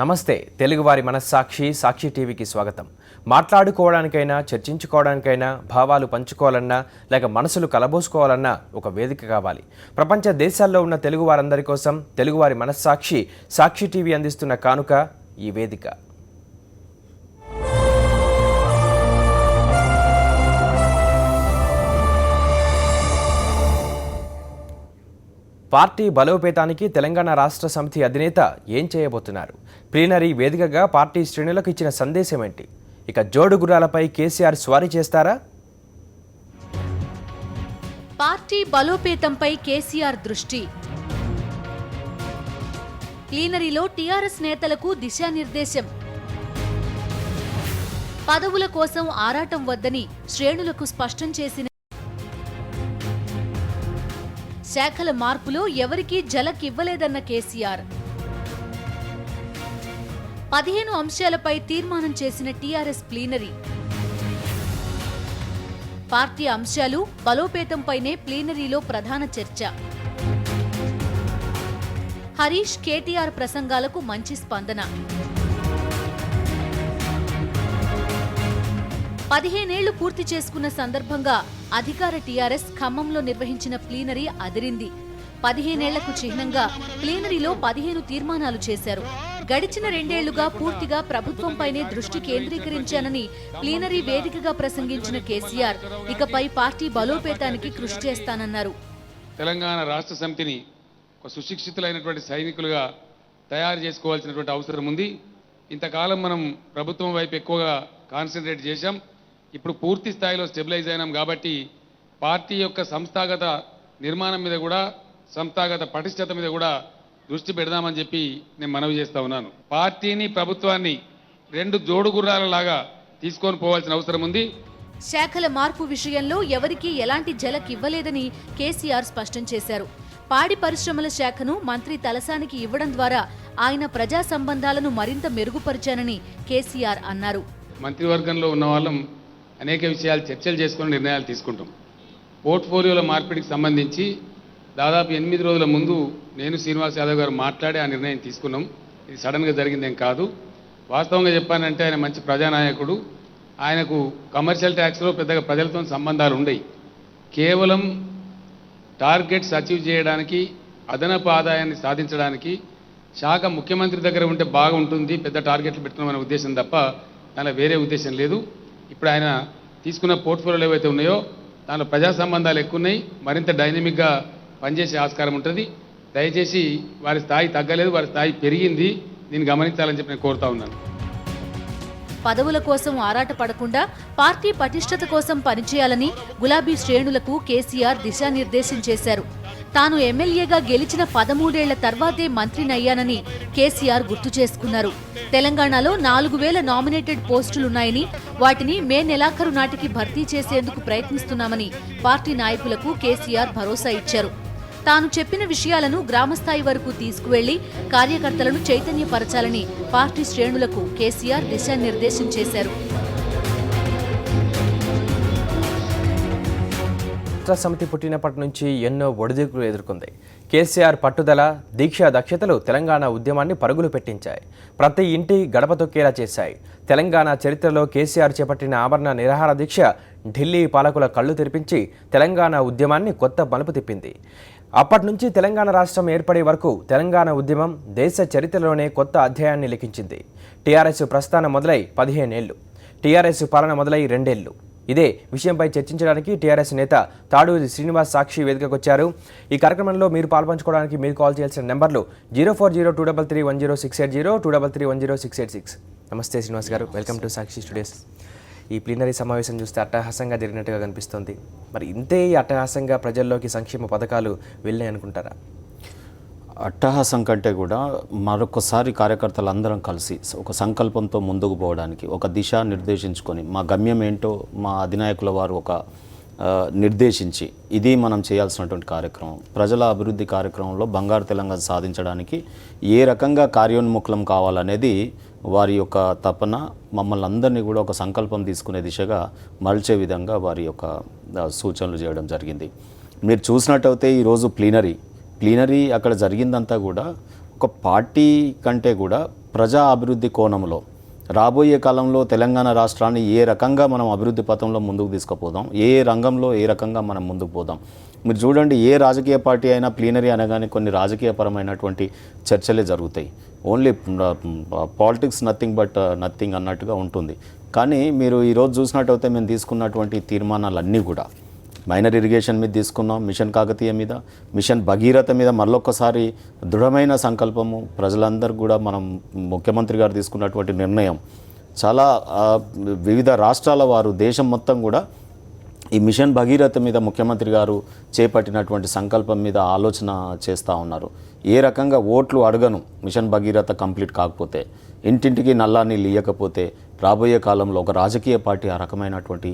నమస్తే తెలుగువారి మనస్సాక్షి సాక్షి టీవీకి స్వాగతం. మాట్లాడుకోవడానికైనా చర్చించుకోవడానికైనా భావాలు పంచుకోవాలన్నా లేక మనసులు కలబోసుకోవాలన్నా ఒక వేదిక కావాలి. ప్రపంచ దేశాల్లో ఉన్న తెలుగువారందరి కోసం తెలుగువారి మనస్సాక్షి సాక్షి టీవీ అందిస్తున్న కానుక ఈ వేదిక. పార్టీ బలోపేతానికి తెలంగాణ రాష్ట్ర సమితి అధినేత ఏం చేయబోతున్నారు? ప్లీనరీ వేదికగా పార్టీ శ్రేణులకు ఇచ్చిన సందేశం ఏంటి? ఇక జోడు గుర్రాలపై కేసీఆర్ స్వారీ చేస్తారా? పార్టీ బలోపేతంపై కేసీఆర్ దృష్టి. ప్లీనరీలో టీఆర్ఎస్ నేతలకు దిశానిర్దేశం. పదవుల కోసం ఆరాటం వద్దని శ్రేణులకు స్పష్టం చేసిన శాఖల మార్పులో ఎవరికీ జలక్ ఇవ్వలేదన్న కేసీఆర్. 15 అంశాలపై తీర్మానం చేసిన టీఆర్ఎస్ ప్లీనరీ. పార్టీ అంశాలు బలోపేతంపైనే ప్లీనరీలో ప్రధాన చర్చ. హరీష్, కేటీఆర్ ప్రసంగాలకు మంచి స్పందన. 15 ఏళ్లు పూర్తి చేసుకున్న సందర్భంగా అధికార టీఆర్ఎస్ ఖమ్మంలో నిర్వహించిన ప్లీనరీ అదిరింది. 15 ఏళ్లకు చిహ్నంగా ప్లీనరీలో 15 తీర్మానాలు చేశారు. గడిచిన 2 ఏళ్లుగా పూర్తిగా ప్రభుత్వంపైనే దృష్టి కేంద్రీకరించానని ప్లీనరీ వేదికగా ప్రసంగించిన కేసీఆర్ ఇకపై పార్టీ బలోపేతానికి కృషి చేస్తానన్నారు. తెలంగాణ రాష్ట్ర సమితిని ఒక సుశిక్షితులైనటువంటి సైనికులుగా తయారు చేసుకోవాల్సినటువంటి అవసరం ఉంది. ఇంతకాలం మనం ప్రభుత్వం వైపు ఎక్కువగా కాన్సన్ట్రేట్ చేశాం. ఇప్పుడు పూర్తి స్థాయిలో స్టెబిలైజ్ అయినాం కాబట్టి పార్టీ యొక్క సంస్థాగత నిర్మాణం మీద కూడా సంస్థాగత పటిష్టత మీద కూడా దృష్టి పెడదామని చెప్పి నేను మనవి చేస్తా ఉన్నాను. పార్టీని ప్రభుత్వాన్ని 2 జోడు గుర్రాలలాగా తీసుకొని పోవాల్సిన అవసరం ఉంది. శాఖల మార్పు విషయంలో ఎవరికీ ఎలాంటి జలక్ ఇవ్వలేదని కేసీఆర్ స్పష్టం చేశారు. పాడి పరిశ్రమల శాఖను మంత్రి తలసానికి ఇవ్వడం ద్వారా ఆయన ప్రజా సంబంధాలను మరింత మెరుగుపరిచానని కేసీఆర్ అన్నారు. మంత్రివర్గంలో ఉన్న వాళ్ళం అనేక విషయాలు చర్చలు చేసుకుని నిర్ణయాలు తీసుకుంటాం. పోర్ట్ఫోలియోల మార్పిడికి సంబంధించి దాదాపు 8 రోజుల ముందు నేను శ్రీనివాస్ యాదవ్ గారు మాట్లాడి ఆ నిర్ణయం తీసుకున్నాం. ఇది సడన్గా జరిగిందేం కాదు. వాస్తవంగా చెప్పానంటే ఆయన మంచి ప్రజానాయకుడు. ఆయనకు కమర్షియల్ ట్యాక్స్లో పెద్దగా ప్రజలతో సంబంధాలు ఉండయి. కేవలం టార్గెట్స్ అచీవ్ చేయడానికి, అదనపు ఆదాయాన్ని సాధించడానికి శాఖ ముఖ్యమంత్రి దగ్గర ఉంటే బాగుంటుంది, పెద్ద టార్గెట్లు పెట్టుకున్నామనే ఉద్దేశం తప్ప దానిలో వేరే ఉద్దేశం లేదు. ఇప్పుడు ఆయన తీసుకున్న పోర్ట్ఫోలియోలు ఏవైతే ఉన్నాయో దానిలో ప్రజా సంబంధాలు ఎక్కువ ఉన్నాయి. మరింత డైనమిక్గా పనిచేసే ఆస్కారం ఉంటుంది. దయచేసి వారి స్థాయి తగ్గలేదు, వారి స్థాయి పెరిగింది. దీన్ని గమనించాలని చెప్పి నేను కోరుతా ఉన్నాను. పదవుల కోసం ఆరాట పడకుండా పార్టీ పటిష్టత కోసం పనిచేయాలని గులాబీ శ్రేణులకు కేసీఆర్ దిశానిర్దేశం చేశారు. తాను ఎమ్మెల్యేగా గెలిచిన 13 ఏళ్ల తర్వాతే మంత్రినయ్యానని కేసీఆర్ గుర్తు చేసుకున్నారు. తెలంగాణలో 4000 నామినేటెడ్ పోస్టులున్నాయని వాటిని మే నెలాఖరు నాటికి భర్తీ చేసేందుకు ప్రయత్నిస్తున్నామని పార్టీ నాయకులకు కేసీఆర్ భరోసా ఇచ్చారు. తాను చెప్పిన విషయాలను గ్రామస్థాయి వరకు తీసుకువెళ్లి కార్యకర్తలను చైతన్యపరచాలని పార్టీ శ్రేణులకు కేసీఆర్ దిశానిర్దేశం చేశారు. రాష్ట్ర సమితి పుట్టినప్పటి నుంచి ఎన్నో ఒడిదుడుకులు ఎదుర్కొంది. కేసీఆర్ పట్టుదల, దీక్ష, దక్షతలు తెలంగాణ ఉద్యమాన్ని పరుగులు పెట్టించాయి. ప్రతి ఇంటి గడప తొక్కేలా చేశాయి. తెలంగాణ చరిత్రలో కేసీఆర్ చేపట్టిన ఆమరణ నిరాహార దీక్ష ఢిల్లీ పాలకుల కళ్లు తెరిపించి తెలంగాణ ఉద్యమాన్ని కొత్త మలుపు తిప్పింది. అప్పటి నుంచి తెలంగాణ రాష్ట్రం ఏర్పడే వరకు తెలంగాణ ఉద్యమం దేశ చరిత్రలోనే కొత్త అధ్యాయాన్ని లిఖించింది. టీఆర్ఎస్ ప్రస్థానం మొదలై 15 ఏళ్లు, టీఆర్ఎస్ పాలన మొదలై 2 ఏళ్లు. ఇదే విషయంపై చర్చించడానికి టీఆర్ఎస్ నేత తాడూరి శ్రీనివాస్ సాక్షి వేదికకు వచ్చారు. ఈ కార్యక్రమంలో మీరు పాల్పంచుకోవడానికి మీరు కాల్ చేయాల్సిన నెంబర్లు 0402331068, 2331068. నమస్తే శ్రీనివాస్ గారు, వెల్కమ్ టు సాక్షి స్టూడియోస్. ఈ ప్లీనరీ సమావేశం చూస్తే అట్టహాసంగా జరిగినట్టుగా కనిపిస్తోంది. మరి ఇంతే అట్టహాసంగా ప్రజల్లోకి సంక్షేమ పథకాలు వెళ్ళాయి అనుకుంటారా? అట్టహాసం కంటే కూడా మరొకసారి కార్యకర్తలు అందరం కలిసి ఒక సంకల్పంతో ముందుకు పోవడానికి ఒక దిశ నిర్దేశించుకొని మా గమ్యం ఏంటో మా అధినాయకుల వారు ఒక నిర్దేశించి ఇది మనం చేయాల్సినటువంటి కార్యక్రమం. ప్రజల అభివృద్ధి కార్యక్రమంలో బంగారు తెలంగాణ సాధించడానికి ఏ రకంగా కార్యోన్ముఖం కావాలనేది వారి యొక్క తపన. మమ్మల్ని అందరినీ కూడా ఒక సంకల్పం తీసుకునే దిశగా మలిచే విధంగా వారి యొక్క సూచనలు చేయడం జరిగింది. మీరు చూసినట్టయితే ఈరోజు ప్లీనరీ అక్కడ జరిగిందంతా కూడా ఒక పార్టీ కంటే కూడా ప్రజా అభివృద్ధి కోణంలో రాబోయే కాలంలో తెలంగాణ రాష్ట్రాన్ని ఏ రకంగా మనం అభివృద్ధి పథంలో ముందుకు తీసుకుపోదాం, ఏ రంగంలో ఏ రకంగా మనం ముందుకు పోదాం. మీరు చూడండి, ఏ రాజకీయ పార్టీ అయినా ప్లీనరీ అనగానే కొన్ని రాజకీయపరమైనటువంటి చర్చలే జరుగుతాయి. Only politics nothing but nothing అన్నట్టుగా ఉంటుంది. కానీ మీరు ఈరోజు చూసినట్టయితే మేము తీసుకున్నటువంటి తీర్మానాలన్నీ కూడా మైనర్ ఇరిగేషన్ మీద తీసుకున్నాం, మిషన్ కాకతీయ మీద, మిషన్ భగీరథ మీద మరొకసారి దృఢమైన సంకల్పము. ప్రజలందరూ కూడా మనం ముఖ్యమంత్రి గారు తీసుకున్నటువంటి నిర్ణయం చాలా వివిధ రాష్ట్రాల వారు దేశం మొత్తం కూడా ఈ మిషన్ భగీరథ మీద ముఖ్యమంత్రి గారు చేపట్టినటువంటి సంకల్పం మీద ఆలోచన చేస్తూ ఉన్నారు. ఏ రకంగా ఓట్లు అడగను మిషన్ భగీరథ కంప్లీట్ కాకపోతే, ఇంటింటికి నల్లా నీళ్ళు ఇవ్వకపోతే రాబోయే కాలంలో ఒక రాజకీయ పార్టీ ఆ రకమైనటువంటి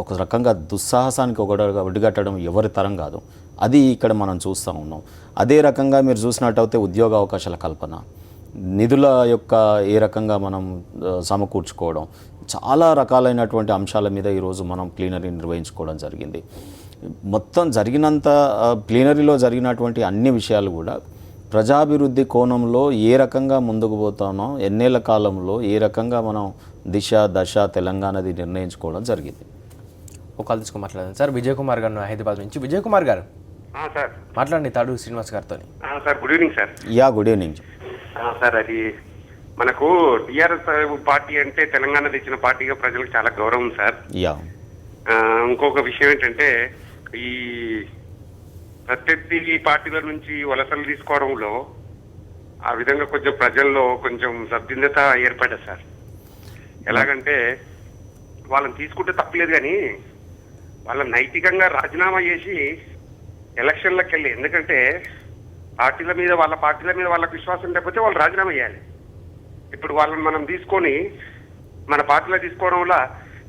ఒక రకంగా దుస్సాహసానికి ఒడిగట్టడం ఎవరి తరం కాదు. అది ఇక్కడ మనం చూస్తూ ఉన్నాం. అదే రకంగా మీరు చూసినట్టయితే ఉద్యోగ అవకాశాల కల్పన, నిధుల యొక్క ఏ రకంగా మనం సమకూర్చుకోవడం, చాలా రకాలైనటువంటి అంశాల మీద ఈరోజు మనం ప్లీనరీ నిర్వహించుకోవడం జరిగింది. మొత్తం జరిగినంత ప్లీనరీలో జరిగినటువంటి అన్ని విషయాలు కూడా ప్రజాభివృద్ధి కోణంలో ఏ రకంగా ముందుకు పోతానో, ఎన్నేళ్ల కాలంలో ఏ రకంగా మనం దిశ దశ తెలంగాణది నిర్ణయించుకోవడం జరిగింది. ఒక కాల్ తీసుకుని మాట్లాడదాం సార్. విజయ్ కుమార్ గారు హైదరాబాద్ నుంచి. విజయ్ కుమార్ గారు సార్ మాట్లాడండి తాడు శ్రీనివాస్ గారితో. Sir good evening sir. Yeah good evening sir. అది మనకు టీఆర్ఎస్ పార్టీ అంటే తెలంగాణ తెచ్చిన పార్టీగా ప్రజలకు చాలా గౌరవం సార్. యా ఇంకొక విషయం ఏంటంటే ఈ ప్రత్యర్థి పార్టీల నుంచి వలసలు తీసుకోవడంలో ఆ విధంగా కొంచెం ప్రజల్లో కొంచెం సద్భిన్నత ఏర్పడ్డది సార్. ఎలాగంటే వాళ్ళని తీసుకుంటే తప్పలేదు, కానీ వాళ్ళని నైతికంగా రాజీనామా చేసి ఎలక్షన్లకు వెళ్ళి, ఎందుకంటే వాళ్ళ పార్టీల మీద వాళ్ళకి విశ్వాసం లేకపోతే వాళ్ళు రాజీనామా చేయాలి. ఇప్పుడు వాళ్ళని మనం తీసుకొని మన పార్టీలో తీసుకోవడం వల్ల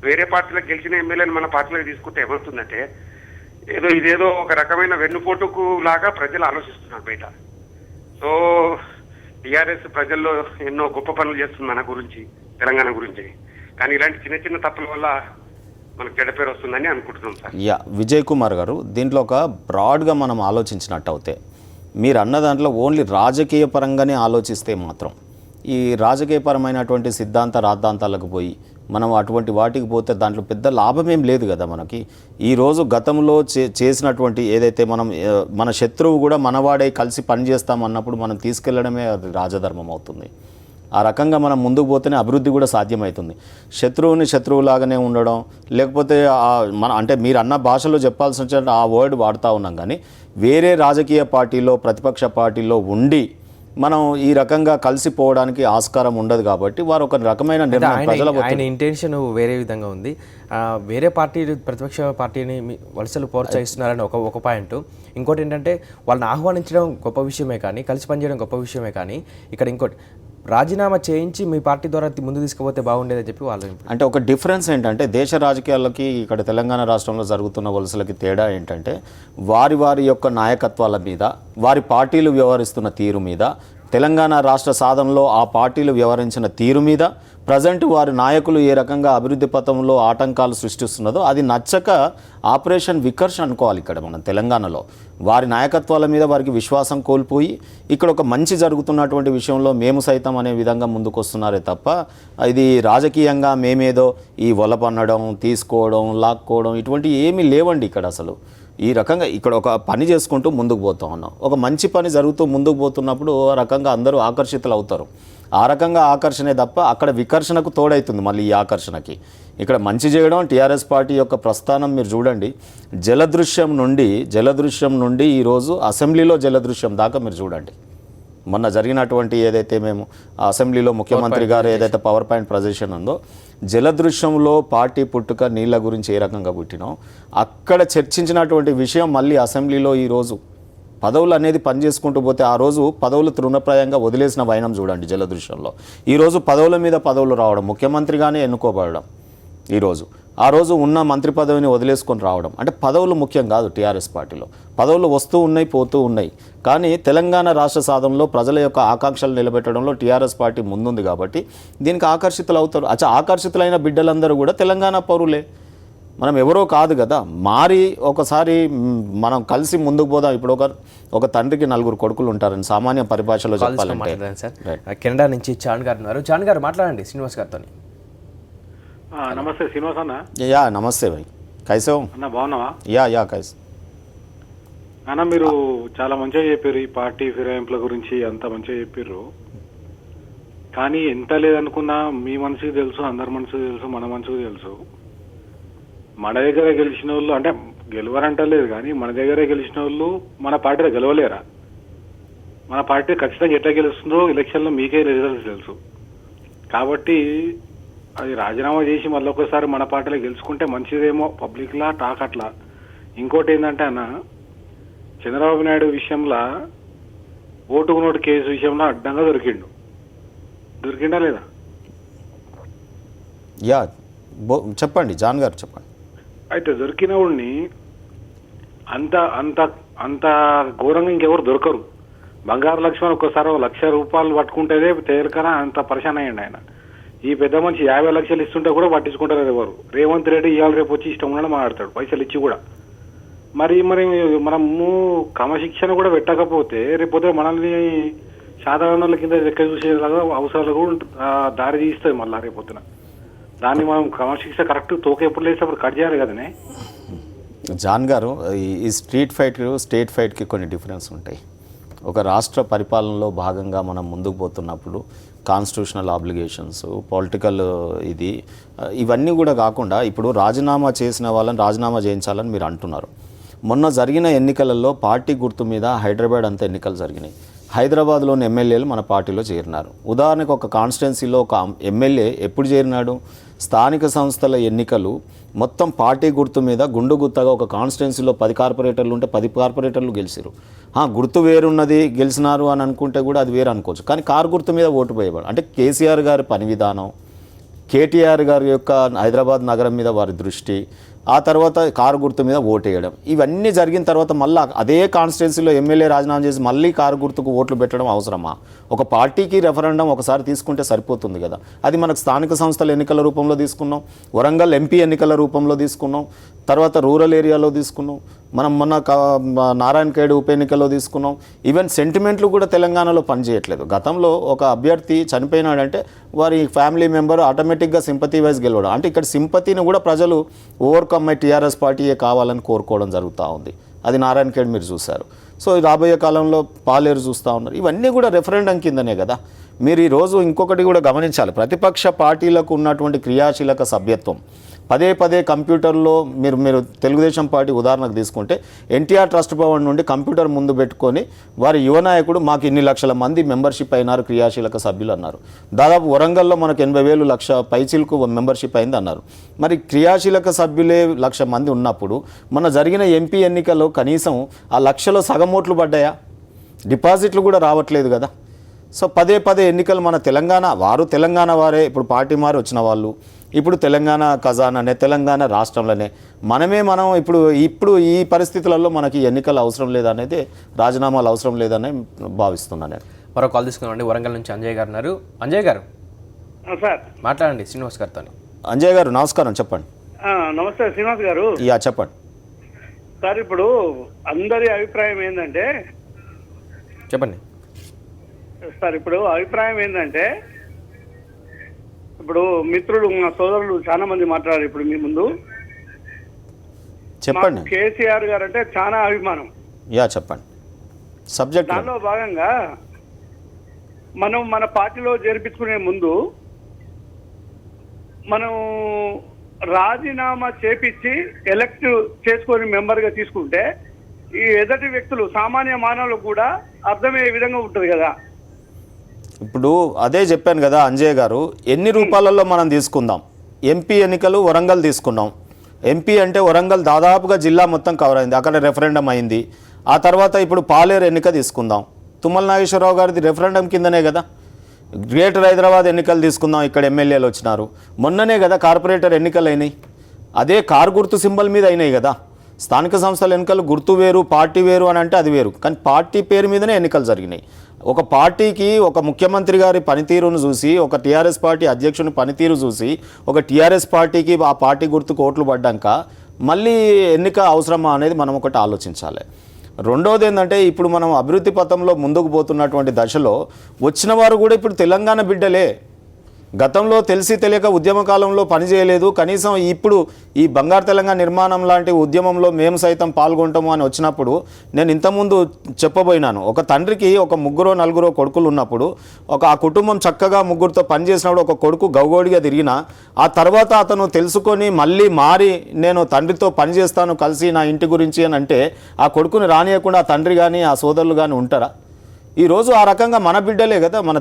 వేరే పార్టీలకు గెలిచిన ఎమ్మెల్యేని మన పార్టీలో తీసుకుంటే ఏమవుతుందంటే ఇదేదో ఒక రకమైన వెన్నుపోటుకు లాగా ప్రజలు ఆలోచిస్తున్నారు బయట. సో టీఆర్ఎస్ ప్రజల్లో ఎన్నో గొప్ప పనులు చేస్తుంది మన గురించి, తెలంగాణ గురించి. కానీ ఇలాంటి చిన్న చిన్న తప్పుల వల్ల మనకు చెడ్డ పేరు వస్తుందని అనుకుంటున్నాం సార్. యా విజయ్ కుమార్ గారు, దీంట్లో ఒక బ్రాడ్గా మనం ఆలోచించినట్టు అయితే మీరు అన్న దాంట్లో ఓన్లీ రాజకీయ పరంగానే ఆలోచిస్తే మాత్రం ఈ రాజకీయపరమైనటువంటి సిద్ధాంత రాద్ధాంతాలకు పోయి మనం అటువంటి వాటికి పోతే దాంట్లో పెద్ద లాభం ఏం లేదు కదా మనకి. ఈరోజు గతంలో చేసినటువంటి ఏదైతే మన శత్రువు కూడా మనవాడై కలిసి పనిచేస్తామన్నప్పుడు మనం తీసుకెళ్లడమే అది రాజధర్మం అవుతుంది. ఆ రకంగా మనం ముందుకు పోతేనే అభివృద్ధి కూడా సాధ్యమవుతుంది. శత్రువుని శత్రువులాగానే ఉండడం, లేకపోతే అంటే మీరు అన్న భాషలో చెప్పాల్సిన ఆ వర్డ్ వాడుతూ ఉన్నాం, కానీ వేరే రాజకీయ పార్టీలో ప్రతిపక్ష పార్టీలో ఉండి మనం ఈ రకంగా కలిసిపోవడానికి ఆస్కారం ఉండదు. కాబట్టి వారు ఒక రకమైన ఆయన ఇంటెన్షన్ వేరే విధంగా ఉంది. వేరే పార్టీ ప్రతిపక్ష పార్టీని వలసలు ప్రోత్సహిస్తున్నారని ఒక పాయింట్. ఇంకోటి ఏంటంటే వాళ్ళని ఆహ్వానించడం గొప్ప విషయమే, కానీ కలిసి పనిచేయడం గొప్ప విషయమే, కానీ ఇక్కడ ఇంకోటి రాజీనామా చేయించి మీ పార్టీ ద్వారా ముందు తీసుకుపోతే బాగుండేదని చెప్పి వాళ్ళు. అంటే ఒక డిఫరెన్స్ ఏంటంటే దేశ రాజకీయాలకి ఇక్కడ తెలంగాణ రాష్ట్రంలో జరుగుతున్న వలసలకి తేడా ఏంటంటే వారి యొక్క నాయకత్వాల మీద, వారి పార్టీలు వ్యవహరిస్తున్న తీరు మీద, తెలంగాణ రాష్ట్ర సాధనలో ఆ పార్టీలు వ్యవహరించిన తీరు మీద, ప్రజెంట్ వారి నాయకులు ఏ రకంగా అభివృద్ధి పథంలో ఆటంకాలు సృష్టిస్తున్నదో అది నచ్చక ఆపరేషన్ వికర్ష్ అనుకోవాలి. ఇక్కడ మనం తెలంగాణలో వారి నాయకత్వాల మీద వారికి విశ్వాసం కోల్పోయి ఇక్కడ ఒక మంచి జరుగుతున్నటువంటి విషయంలో మేము సైతం అనే విధంగా ముందుకు వస్తున్నారే తప్ప ఇది రాజకీయంగా మేమేదో ఈ వలపన్నడం, తీసుకోవడం, లాక్కోవడం ఇటువంటి ఏమీ లేవండి ఇక్కడ అసలు. ఈ రకంగా ఇక్కడ ఒక పని చేసుకుంటూ ముందుకు పోతూ ఉన్నాం. ఒక మంచి పని జరుగుతూ ముందుకు పోతున్నప్పుడు ఆ రకంగా అందరూ ఆకర్షితులు అవుతారు. ఆ రకంగా ఆకర్షణే తప్ప అక్కడ వికర్షణకు తోడవుతుంది. మళ్ళీ ఈ ఆకర్షణకి ఇక్కడ మంచి చేయడం టీఆర్ఎస్ పార్టీ యొక్క ప్రస్థానం మీరు చూడండి. జలదృశ్యం నుండి ఈరోజు అసెంబ్లీలో జలదృశ్యం దాకా మీరు చూడండి. మొన్న జరిగినటువంటి ఏదైతే మేము అసెంబ్లీలో ముఖ్యమంత్రి గారు ఏదైతే పవర్ పాయింట్ ప్రజెషన్ ఉందో, జలదృశ్యంలో పార్టీ పుట్టుక నీళ్ళ గురించి ఏ రకంగా పుట్టినో అక్కడ చర్చించినటువంటి విషయం మళ్ళీ అసెంబ్లీలో ఈరోజు పదవులు అనేది పనిచేసుకుంటూ పోతే ఆ రోజు పదవులు తృణప్రాయంగా వదిలేసిన వైనం చూడండి. జలదృశ్యంలో ఈరోజు పదవుల మీద పదవులు రావడం, ముఖ్యమంత్రిగానే ఎన్నుకోబడడం, ఈరోజు ఆ రోజు ఉన్న మంత్రి పదవిని వదిలేసుకొని రావడం. అంటే పదవులు ముఖ్యం కాదు టీఆర్ఎస్ పార్టీలో. పదవులు వస్తూ ఉన్నాయి, పోతూ ఉన్నాయి, కానీ తెలంగాణ రాష్ట్ర సాధనలో ప్రజల యొక్క ఆకాంక్షలు నిలబెట్టడంలో టీఆర్ఎస్ పార్టీ ముందుంది కాబట్టి దీనికి ఆకర్షితులు అవుతారు. ఆకర్షితులైన బిడ్డలందరూ కూడా తెలంగాణ పౌరులే. మనం ఎవరో కాదు కదా, మారి ఒకసారి మనం కలిసి ముందుకు పోదాం. ఇప్పుడు ఒక తండ్రికి 4 కొడుకులు ఉంటారని సామాన్య పరిభాషలో చెప్పాలంటే. మాట్లాడదాం సార్. కెనడా నుంచి చాన్ గారు ఉన్నారు. చాన్ గారు మాట్లాడండి శ్రీనివాస్ గారితో. నమస్తే శ్రీనివాస్ అన్న. యా నమస్తే భాయ్, కైసే హో? అన్న బాగున్నావా? యా కైస్. అన్న మీరు చాలా మంచిగా చెప్పారు, ఈ పార్టీ ఫిరాయింపుల గురించి అంత మంచిగా చెప్పారు. కానీ ఎంత లేదనుకున్నా మీ మనసుకి తెలుసు, అందరి మనసుకు తెలుసు, మన మనసుకు తెలుసు, మన దగ్గర గెలిచిన వాళ్ళు అంటే గెలవరంటలేదు కానీ మన దగ్గర గెలిచిన వాళ్ళు మన పార్టీలో గెలవలేరా? మన పార్టీ ఖచ్చితంగా ఎట్లా గెలుస్తుందో ఎలక్షన్లో మీకే రిజల్ట్స్ తెలుసు. కాబట్టి అది రాజీనామా చేసి మళ్ళీ ఒకసారి మన పార్టీలో గెలుచుకుంటే మంచిదేమో, పబ్లిక్లా టాక్ అట్లా. ఇంకోటి ఏంటంటే అన్న, చంద్రబాబు నాయుడు విషయంలో ఓటుకు నోటు కేసు విషయంలో అడ్డంగా దొరికిండా లేదా? యా చెప్పండి జాన్ గారు చెప్పండి. అయితే దొరికినవాడిని అంత అంత అంత ఘోరంగా ఇంకెవరు దొరకరు. బంగారు లక్ష్మణ్ ఒక్కసారి 1,00,000 రూపాయలు పట్టుకుంటేనే తేలికనా అంత పరిశాన్ అయ్యండి ఆయన. ఈ పెద్ద మనిషి 50 లక్షలు ఇస్తుంటే కూడా పట్టించుకుంటారు ఎవరు. రేవంత్ రెడ్డి ఇవాళ రేపు వచ్చి ఇష్టం ఉండడం మాట్లాడతాడు పైసలు ఇచ్చి కూడా. మరి మనము క్రమశిక్షణ కూడా పెట్టకపోతే రేపొద్దు మనల్ని సాధారణ కింద లెక్క చూసేలాగా అవసరాలు కూడా దారి తీస్తుంది మళ్ళీ రేపొద్దున. దాన్ని మనం క్రమశిక్షణ కరెక్ట్ తోక ఎప్పుడు లేస్తే అప్పుడు కట్ చేయాలి కదనే. జాన్ గారు, ఈ స్ట్రీట్ ఫైట్కి స్టేట్ ఫైట్కి కొన్ని డిఫరెన్స్ ఉంటాయి. ఒక రాష్ట్ర పరిపాలనలో భాగంగా మనం ముందుకు పోతున్నప్పుడు కాన్స్టిట్యూషనల్ ఆబ్లిగేషన్స్, పొలిటికల్ ఇవన్నీ కూడా కాకుండా ఇప్పుడు రాజీనామా చేసిన వాళ్ళని రాజీనామా చేయించాలని మీరు అంటున్నారు. మొన్న జరిగిన ఎన్నికలలో పార్టీ గుర్తు మీద హైదరాబాద్ అంతా ఎన్నికలు జరిగినాయి. హైదరాబాద్లోని ఎమ్మెల్యేలు మన పార్టీలో చేరినారు. ఉదాహరణకు ఒక కాన్స్టిట్యున్సీలో ఒక ఎమ్మెల్యే ఎప్పుడు చేరినాడు? స్థానిక సంస్థల ఎన్నికలు మొత్తం పార్టీ గుర్తు మీద గుండు గుత్తగా ఒక కాన్స్టిట్యున్సీలో 10 కార్పొరేటర్లు ఉంటే 10 కార్పొరేటర్లు గెలిచారు. గుర్తు వేరున్నది గెలిచినారు అని అనుకుంటే కూడా అది వేరు అనుకోవచ్చు. కానీ కారు గుర్తు మీద ఓటు పోయేవాడు అంటే కేసీఆర్ గారి పని విధానం, కేటీఆర్ గారి యొక్క హైదరాబాద్ నగరం మీద వారి దృష్టి, ఆ తర్వాత కారు గుర్తు మీద ఓటేయడం, ఇవన్నీ జరిగిన తర్వాత మళ్ళీ అదే కాన్స్టిట్యున్సీలో ఎమ్మెల్యే రాజీనామా చేసి మళ్ళీ కారు గుర్తుకు ఓట్లు పెట్టడం అవసరమా? ఒక పార్టీకి రెఫరెండం ఒకసారి తీసుకుంటే సరిపోతుంది కదా. అది మనకు స్థానిక సంస్థల ఎన్నికల రూపంలో తీసుకున్నాం, వరంగల్ ఎంపీ ఎన్నికల రూపంలో తీసుకున్నాం, తర్వాత రూరల్ ఏరియాలో తీసుకున్నాం, మనం మొన్న నారాయణఖేడ్ ఉప ఎన్నికల్లో తీసుకున్నాం. ఈవెన్ సెంటిమెంట్లు కూడా తెలంగాణలో పనిచేయట్లేదు. గతంలో ఒక అభ్యర్థి చనిపోయినాడంటే వారి ఫ్యామిలీ మెంబర్ ఆటోమేటిక్గా సింపతి వైజ్ గెలవడం, అంటే ఇక్కడ సింపతిని కూడా ప్రజలు ఓవర్కమ్ అయ్యి టీఆర్ఎస్ పార్టీయే కావాలని కోరుకోవడం జరుగుతూ ఉంది. అది నారాయణఖేడ్ మీరు చూశారు. సో రాబోయే కాలంలో పాలేరు చూస్తూ ఉన్నారు. ఇవన్నీ కూడా రెఫరెండం కిందనే కదా. మీరు ఈరోజు ఇంకొకటి కూడా గమనించాలి, ప్రతిపక్ష పార్టీలకు ఉన్నటువంటి క్రియాశీలక సభ్యత్వం పదే కంప్యూటర్లో మీరు తెలుగుదేశం పార్టీ ఉదాహరణకు తీసుకుంటే ఎన్టీఆర్ ట్రస్ట్ భవన్ నుండి కంప్యూటర్ ముందు పెట్టుకొని వారి యువ నాయకుడు మాకు ఇన్ని లక్షల మంది మెంబర్షిప్ అయినారు క్రియాశీలక సభ్యులు అన్నారు. దాదాపు వరంగల్లో మనకు 80,000 లక్ష పైచీలకు మెంబర్షిప్ అయింది అన్నారు. మరి క్రియాశీలక సభ్యులే 1,00,000 మంది ఉన్నప్పుడు మన జరిగిన ఎంపీ ఎన్నికల్లో కనీసం ఆ 1,00,000లో సగం ఓట్లు పడ్డాయా? డిపాజిట్లు కూడా రావట్లేదు కదా. సో పదే ఎన్నికలు మన తెలంగాణ వారే ఇప్పుడు పార్టీ మారి వచ్చిన వాళ్ళు ఇప్పుడు తెలంగాణ ఖజానానే, తెలంగాణ రాష్ట్రంలోనే మనం ఇప్పుడు ఈ పరిస్థితులలో మనకి ఎన్నికలు అవసరం లేదనేది, రాజీనామాలు అవసరం లేదని భావిస్తున్నాను నేను. మరో కాల్ తీసుకున్నామండి. వరంగల్ నుంచి అంజయ్ గారు ఉన్నారు. అంజయ్ గారు సార్ మాట్లాడండి శ్రీనివాస్ గారితో. అంజయ్ గారు నమస్కారం, చెప్పండి. నమస్తే శ్రీనివాస్ గారు. చెప్పండి సార్. ఇప్పుడు అందరి అభిప్రాయం ఏంటంటే చెప్పండి సార్, ఇప్పుడు అభిప్రాయం ఏంటంటే ఇప్పుడు మిత్రులు మా సోదరులు చాలా మంది మాట్లాడారు ఇప్పుడు మీ ముందు. చెప్పండి. కేసీఆర్ గారు అంటే చాలా అభిమానం. చెప్పండి సబ్జెక్ట్. దానిలో భాగంగా మనం మన పార్టీలో చేర్పించుకునే ముందు మనం రాజీనామా చేపించి ఎలక్ట్ చేసుకొని మెంబర్గా తీసుకుంటే ఈ ఎదుటి వ్యక్తులు సామాన్య మానవులకు కూడా అర్థమయ్యే విధంగా ఉంటుంది కదా. ఇప్పుడు అదే చెప్పాను కదా అంజయ్ గారు, ఎన్ని రూపాయలలో మనం తీసుకుందాం. ఎంపీ ఎన్నికలు వరంగల్ తీసుకున్నాం. ఎంపీ అంటే వరంగల్ దాదాపుగా జిల్లా మొత్తం కవర్ అయింది, అక్కడ రెఫరెండం అయింది. ఆ తర్వాత ఇప్పుడు పాలేరు ఎన్నిక తీసుకుందాం, తుమ్మల నాగేశ్వరరావు గారిది రెఫరెండం కిందనే కదా. గ్రేటర్ హైదరాబాద్ ఎన్నికలు తీసుకుందాం, ఇక్కడ ఎమ్మెల్యేలు వచ్చినారు. మొన్ననే కదా కార్పొరేటర్ ఎన్నికలు అయినాయి, అదే కారు గుర్తు సింబల్ మీద అయినాయి కదా. స్థానిక సంస్థల ఎన్నికలు గుర్తు వేరు, పార్టీ వేరు అని అంటే అది వేరు. కానీ పార్టీ పేరు మీదనే ఎన్నికలు జరిగినాయి. ఒక పార్టీకి ఒక ముఖ్యమంత్రి గారి పనితీరును చూసి, ఒక టీఆర్ఎస్ పార్టీ అధ్యక్షుని పనితీరు చూసి, ఒక టీఆర్ఎస్ పార్టీకి ఆ పార్టీ గుర్తుకు ఓట్లు పడ్డాక మళ్ళీ ఎన్నిక అవసరమా అనేది మనం ఒకటి ఆలోచించాలి. రెండోది ఏంటంటే, ఇప్పుడు మనం అభివృద్ధి పథంలో ముందుకు పోతున్నటువంటి దశలో వచ్చిన వారు కూడా ఇప్పుడు తెలంగాణ బిడ్డలే. గతంలో తెలిసి తెలియక ఉద్యమ కాలంలో పనిచేయలేదు, కనీసం ఇప్పుడు ఈ బంగారు తెలంగాణ నిర్మాణం లాంటి ఉద్యమంలో మేము సైతం పాల్గొంటాము అని వచ్చినప్పుడు నేను ఇంతకుముందు చెప్పబోయినాను. ఒక తండ్రికి ఒక 3-4 కొడుకులు ఉన్నప్పుడు ఆ కుటుంబం చక్కగా 3తో పనిచేసినప్పుడు ఒక కొడుకు గౌగోడిగా తిరిగినా ఆ తర్వాత అతను తెలుసుకొని మళ్ళీ మారి నేను తండ్రితో పనిచేస్తాను కలిసి నా ఇంటి గురించి అని అంటే ఆ కొడుకుని రానియకుండా ఆ తండ్రి కానీ ఆ సోదరులు కానీ ఉంటారా? ఈరోజు ఆ రకంగా మన బిడ్డలే కదా. మన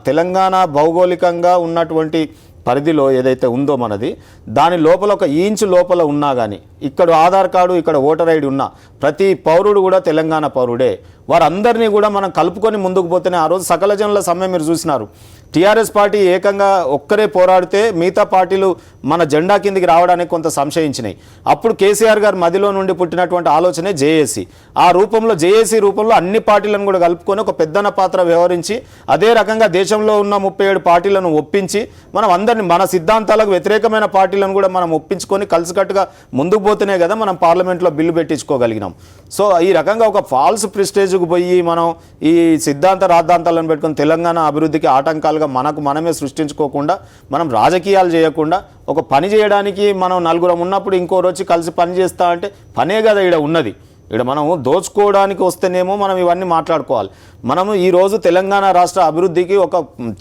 తెలంగాణ భౌగోళికంగా ఉన్నటువంటి పరిధిలో ఏదైతే ఉందో మనది, దాని లోపల ఒక ఇంచు లోపల ఉన్నా కానీ ఇక్కడ ఆధార్ కార్డు, ఇక్కడ ఓటర్ ఐడి ఉన్నా ప్రతి పౌరుడు కూడా తెలంగాణ పౌరుడే. వారందరినీ కూడా మనం కలుపుకొని ముందుకు పోతేనే ఆ రోజు సకల జనుల సమ్మె మీరు చూసినారు. టీఆర్ఎస్ పార్టీ ఏకంగా ఒక్కరే పోరాడితే మిగతా పార్టీలు మన జెండా కిందికి రావడానికి కొంత సంశయించినాయి. అప్పుడు కేసీఆర్ గారు మదిలో నుండి పుట్టినటువంటి ఆలోచనే జేఏసీ. ఆ రూపంలో జేఏసీ రూపంలో అన్ని పార్టీలను కూడా కలుపుకొని ఒక పెద్దన పాత్ర వ్యవహరించి అదే రకంగా దేశంలో ఉన్న 37 పార్టీలను ఒప్పించి మనం అందరినీ మన సిద్ధాంతాలకు వ్యతిరేకమైన పార్టీలను కూడా మనం ఒప్పించుకొని కలిసికట్టుగా ముందుకు పోతేనే కదా మనం పార్లమెంట్లో బిల్లు పెట్టించుకోగలిగినాం. సో ఈ రకంగా ఒక ఫాల్స్ ప్రిస్టేజ్కు పోయి మనం ఈ సిద్ధాంత రాద్ధాంతాలను పెట్టుకొని తెలంగాణ అభివృద్ధికి ఆటంకాలుగా మనమే సృష్టించుకోకుండా, మనం రాజకీయాలు చేయకుండా ఒక పని చేయడానికి మనం 4 ఉన్నప్పుడు ఇంకో రోజు కలిసి పని చేస్తా అంటే పనే కదా ఇక్కడ ఉన్నది. ఇక్కడ మనం దోచుకోవడానికి వస్తేనేమో మనం ఇవన్నీ మాట్లాడుకోవాలి. మనము ఈరోజు తెలంగాణ రాష్ట్ర అభివృద్ధికి ఒక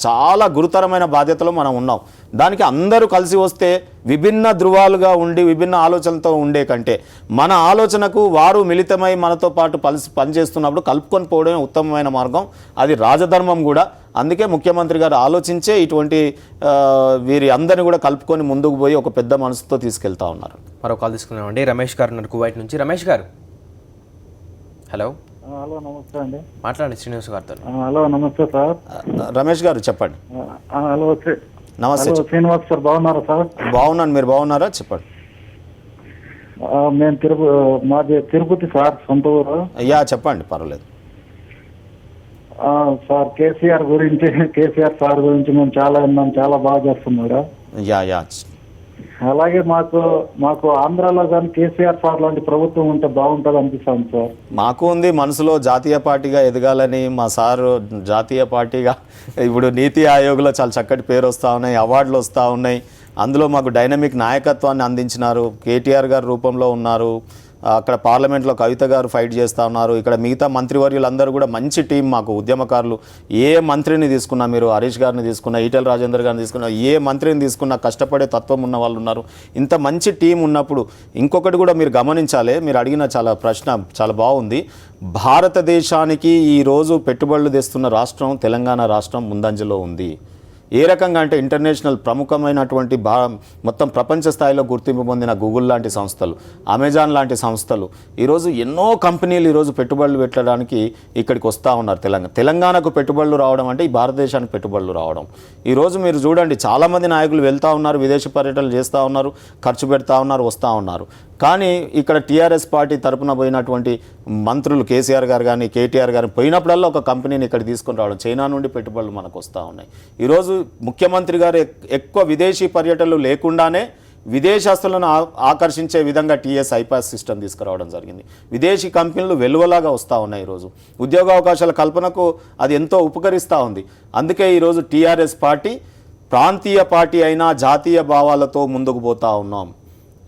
చాలా గురుతరమైన బాధ్యతలో మనం ఉన్నాం. దానికి అందరూ కలిసి వస్తే విభిన్న ధృవాలుగా ఉండి విభిన్న ఆలోచనలతో ఉండే కంటే మన ఆలోచనకు వారు మిళితమై మనతో పాటు పనిచేస్తున్నప్పుడు కలుపుకొని పోవడమే ఉత్తమమైన మార్గం. అది రాజధర్మం కూడా. అందుకే ముఖ్యమంత్రి గారు ఆలోచించే ఇటువంటి వీరి అందరిని కూడా కలుపుకొని ముందుకు పోయి ఒక పెద్ద మనసుతో తీసుకెళ్తా ఉన్నారు. మరో కాల్ తీసుకున్నామండి. రమేష్ గారు ఉన్నారు కువైట్ నుంచి. రమేష్ గారు, హలో. హలో, నమస్తే అండి. మాట్లాడండి శ్రీనివాస్ గారితో. హలో, నమస్తే సార్. రమేష్ గారు చెప్పండి. హలో, నమస్తే. శ్రీనివాస్ సార్, బాగున్నారా సార్? బాగున్నాను, మీరు బాగున్నారా? చెప్పండి. మేము మాది తిరుపతి సార్, సొంత ఊరు. అయ్యా చెప్పండి, పర్వాలేదు. సార్ కేసీఆర్ సార్ గురించి మేము చాలా విన్నాం, చాలా బాగా చేస్తున్నాడు. యా అలాగే మాకు ఆంధ్రాలో కానీ కేసీఆర్ సార్ లాంటి ప్రభుత్వం ఉంటే బాగుంటుంది అనిపిస్తుంది సార్. మాకు ఉంది మనసులో జాతీయ పార్టీగా ఎదగాలని. మా సారు జాతీయ పార్టీగా ఇప్పుడు నీతి ఆయోగ్లో చాలా చక్కటి పేరు వస్తూ ఉన్నాయి, అవార్డులు వస్తూ ఉన్నాయి. అందులో మాకు డైనమిక్ నాయకత్వాన్ని అందించినారు. కేటీఆర్ గారు రూపంలో ఉన్నారు. అక్కడ పార్లమెంట్లో కవిత గారు ఫైట్ చేస్తూ ఉన్నారు. ఇక్కడ మిగతా మంత్రివర్యులందరూ కూడా మంచి టీం. మాకు ఉద్యమకారులు ఏ మంత్రిని తీసుకున్నా, మీరు హరీష్ గారిని తీసుకున్నా, ఈటెల రాజేందర్ గారిని తీసుకున్నా, ఏ మంత్రిని తీసుకున్నా కష్టపడే తత్వం ఉన్న వాళ్ళు ఉన్నారు. ఇంత మంచి టీం ఉన్నప్పుడు ఇంకొకటి కూడా మీరు గమనించాలి. మీరు అడిగిన ప్రశ్న చాలా బాగుంది. భారతదేశానికి ఈరోజు పెట్టుబడులు తెస్తున్న రాష్ట్రం తెలంగాణ రాష్ట్రం ముందంజలో ఉంది. ఏ రకంగా అంటే ఇంటర్నేషనల్ ప్రముఖమైనటువంటి మొత్తం ప్రపంచ స్థాయిలో గుర్తింపు పొందిన గూగుల్ లాంటి సంస్థలు, అమెజాన్ లాంటి సంస్థలు, ఈరోజు ఎన్నో కంపెనీలు ఈరోజు పెట్టుబడులు పెట్టడానికి ఇక్కడికి వస్తూ ఉన్నారు. తెలంగాణకు పెట్టుబడులు రావడం అంటే ఈ భారతదేశానికి పెట్టుబడులు రావడం. ఈరోజు మీరు చూడండి, చాలామంది నాయకులు వెళ్తూ ఉన్నారు, విదేశీ పర్యటనలు చేస్తూ ఉన్నారు, ఖర్చు పెడతా ఉన్నారు, వస్తూ ఉన్నారు. కానీ ఇక్కడ టీఆర్ఎస్ పార్టీ తరపున పోయినటువంటి మంత్రులు కేసీఆర్ గారు కానీ కేటీఆర్ గారు పోయినప్పుడల్లా ఒక కంపెనీని ఇక్కడ తీసుకొని రావడం, చైనా నుండి పెట్టుబడులు మనకు వస్తూ ఉన్నాయి. ఈరోజు ముఖ్యమంత్రి గారు ఎక్కువ విదేశీ పర్యటనలు లేకుండానే విదేశస్తులను ఆకర్షించే విధంగా టీఎస్ ఐపాస్ సిస్టమ్ తీసుకురావడం జరిగింది. విదేశీ కంపెనీలు వెలువలాగా వస్తూ ఉన్నాయి. ఈరోజు ఉద్యోగ అవకాశాల కల్పనకు అది ఎంతో ఉపకరిస్తూ ఉంది. అందుకే ఈరోజు టీఆర్ఎస్ పార్టీ ప్రాంతీయ పార్టీ అయినా జాతీయ భావాలతో ముందుకు పోతూ ఉన్నాం.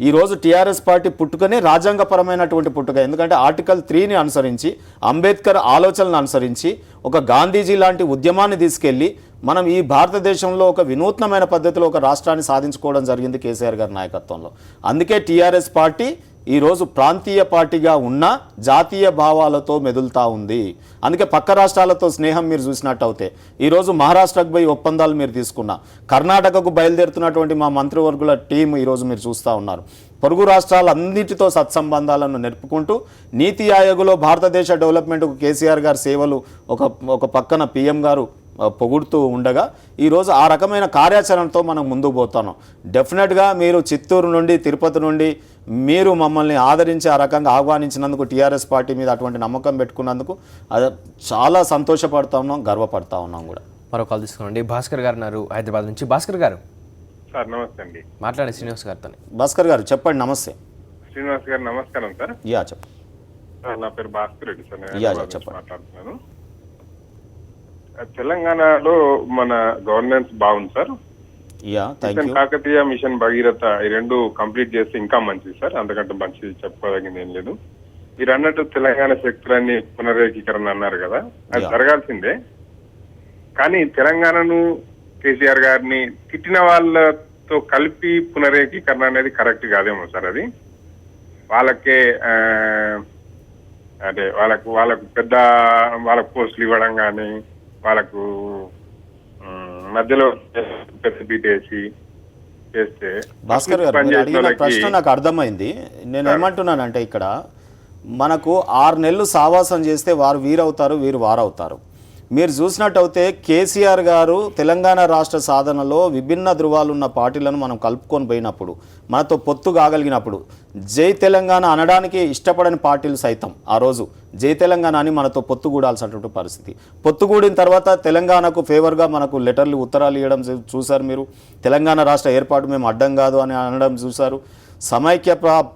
ఈరోజు టీఆర్ఎస్ పార్టీ పుట్టుకనే రాజ్యాంగపరమైనటువంటి పుట్టుక. ఎందుకంటే ఆర్టికల్ 3ని అనుసరించి, అంబేద్కర్ ఆలోచనలను అనుసరించి ఒక గాంధీజీ లాంటి ఉద్యమాన్ని తీసుకెళ్ళి మనం ఈ భారతదేశంలో ఒక వినూత్నమైన పద్ధతిలో ఒక రాష్ట్రాన్ని సాధించుకోవడం జరిగింది కేసీఆర్ గారి నాయకత్వంలో. అందుకే టీఆర్ఎస్ పార్టీ ఈరోజు ప్రాంతీయ పార్టీగా ఉన్న జాతీయ భావాలతో మెదులుతూ ఉంది. అందుకే పక్క రాష్ట్రాలతో స్నేహం మీరు చూసినట్టు అవుతే ఈరోజు మహారాష్ట్రకు పోయి ఒప్పందాలు మీరు తీసుకున్నా, కర్ణాటకకు బయలుదేరుతున్నటువంటి మా మంత్రివర్గుల టీం ఈరోజు మీరు చూస్తూ ఉన్నారు. పొరుగు రాష్ట్రాలన్నిటితో సత్సంబంధాలను నెరుపుకుంటూ నీతి ఆయోగ్లో భారతదేశ డెవలప్మెంట్కు కేసీఆర్ గారి సేవలు ఒక పక్కన పీఎం గారు పొగుడుతూ ఉండగా ఈరోజు ఆ రకమైన కార్యాచరణతో మనం ముందుకు పోతున్నాం. డెఫినెట్గా మీరు చిత్తూరు నుండి, తిరుపతి నుండి మీరు మమ్మల్ని ఆదరించి ఆ రకంగా ఆహ్వానించినందుకు టీఆర్ఎస్ పార్టీ మీద అటువంటి నమ్మకం పెట్టుకున్నందుకు అది చాలా సంతోషపడతా ఉన్నాం, గర్వపడతా ఉన్నాం కూడా. మరో కాల్ తీసుకున్నాండి. భాస్కర్ గారు ఉన్నారు హైదరాబాద్ నుంచి. భాస్కర్ గారు సార్ నమస్తే అండి. మాట్లాడే శ్రీనివాస్ గారితో. భాస్కర్ గారు చెప్పండి. నమస్తే. శ్రీనివాస్ గారు నమస్కారం సార్. యా చెప్పండి. నా పేరు భాస్కర్ రెడ్డి సార్, నేను యా, హైదరాబాద్ నుంచి చెప్పండి. మాట్లాడుతున్నాను. తెలంగాణలో మన గవర్నెన్స్ బాగుంది sir. Yeah, thank mission you. Kakatiya, mission Bhagiratha ఈ రెండు కంప్లీట్ చేస్తే ఇంకా మంచిది సార్, అంతకంటే మంచిది చెప్పుకోదగింది ఏం లేదు. మీరు అన్నట్టు తెలంగాణ శక్తులన్నీ పునరేకీకరణ అన్నారు కదా, అది Yeah. జరగాల్సిందే. కానీ తెలంగాణను కేసీఆర్ గారిని తిట్టిన వాళ్ళతో కలిపి పునరేకీకరణ అనేది కరెక్ట్ కాదేమో సార్. అది వాళ్ళకే అంటే వాళ్ళకు పెద్ద వాళ్ళకు పోస్టులు ఇవ్వడం కానీ, వాళ్ళకు మధ్యలో పెద్ద బీట్ వేసి చేస్తే భాస్కర్ గారు మీరు అడిగిన ప్రశ్న నాకు అర్థమైంది. నేను ఏమంటున్నానంటే ఇక్కడ మనకు 6 నెలలు సావాసం చేస్తే వారు వీరవుతారు, వీరు వారవుతారు. మీరు చూసినట్టయితే కేసీఆర్ గారు తెలంగాణ రాష్ట్ర సాధనలో విభిన్న ధృవాలున్న పార్టీలను మనం కలుపుకొని పోయినప్పుడు, మనతో పొత్తు కాగలిగినప్పుడు, జై తెలంగాణ అనడానికి ఇష్టపడని పార్టీలు సైతం ఆ రోజు జై తెలంగాణ అని మనతో పొత్తుగూడాల్సినటువంటి పరిస్థితి. పొత్తుగూడిన తర్వాత తెలంగాణకు ఫేవర్గా మనకు లెటర్లు, ఉత్తరాలు ఇవ్వడం చూశారు మీరు. తెలంగాణ రాష్ట్ర ఏర్పాటు మేము అడ్డం కాదు అని అనడం చూశారు. సమైక్య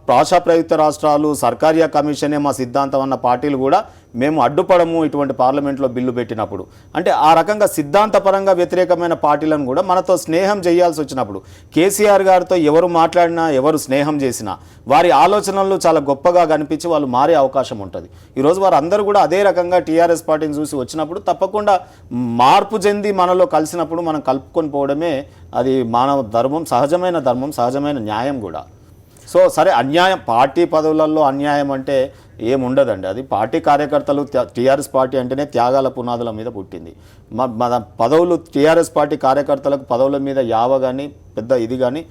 భాషా ప్రయుక్త రాష్ట్రాలు, సర్కారియా కమిషనే మా సిద్ధాంతం అన్న పార్టీలు కూడా మేము అడ్డుపడము ఇటువంటి పార్లమెంట్లో బిల్లు పెట్టినప్పుడు. అంటే ఆ రకంగా సిద్ధాంతపరంగా వ్యతిరేకమైన పార్టీలను కూడా మనతో స్నేహం చేయాల్సి వచ్చినప్పుడు, కేసీఆర్ గారితో ఎవరు మాట్లాడినా, ఎవరు స్నేహం చేసినా వారి ఆలోచనలు చాలా గొప్పగా కనిపించి వాళ్ళు మారే అవకాశం ఉంటుంది. ఈరోజు వారు అందరూ కూడా అదే రకంగా టీఆర్ఎస్ పార్టీని చూసి వచ్చినప్పుడు తప్పకుండా మార్పు చెంది మనలో కలిసినప్పుడు మనం కలుపుకొని పోవడమే అది మానవ ధర్మం, సహజమైన ధర్మం, సహజమైన న్యాయం కూడా. సో సరే, అన్యాయం పార్టీ పదవులలో అన్యాయం అంటే ఏముండదండి. అది పార్టీ కార్యకర్తలు, టీఆర్ఎస్ పార్టీ అంటేనే త్యాగాల పునాదుల మీద పుట్టింది. మన పదవులు టీఆర్ఎస్ పార్టీ కార్యకర్తలకు పదవుల మీద యావ కానీ పెద్ద ఇది కానీ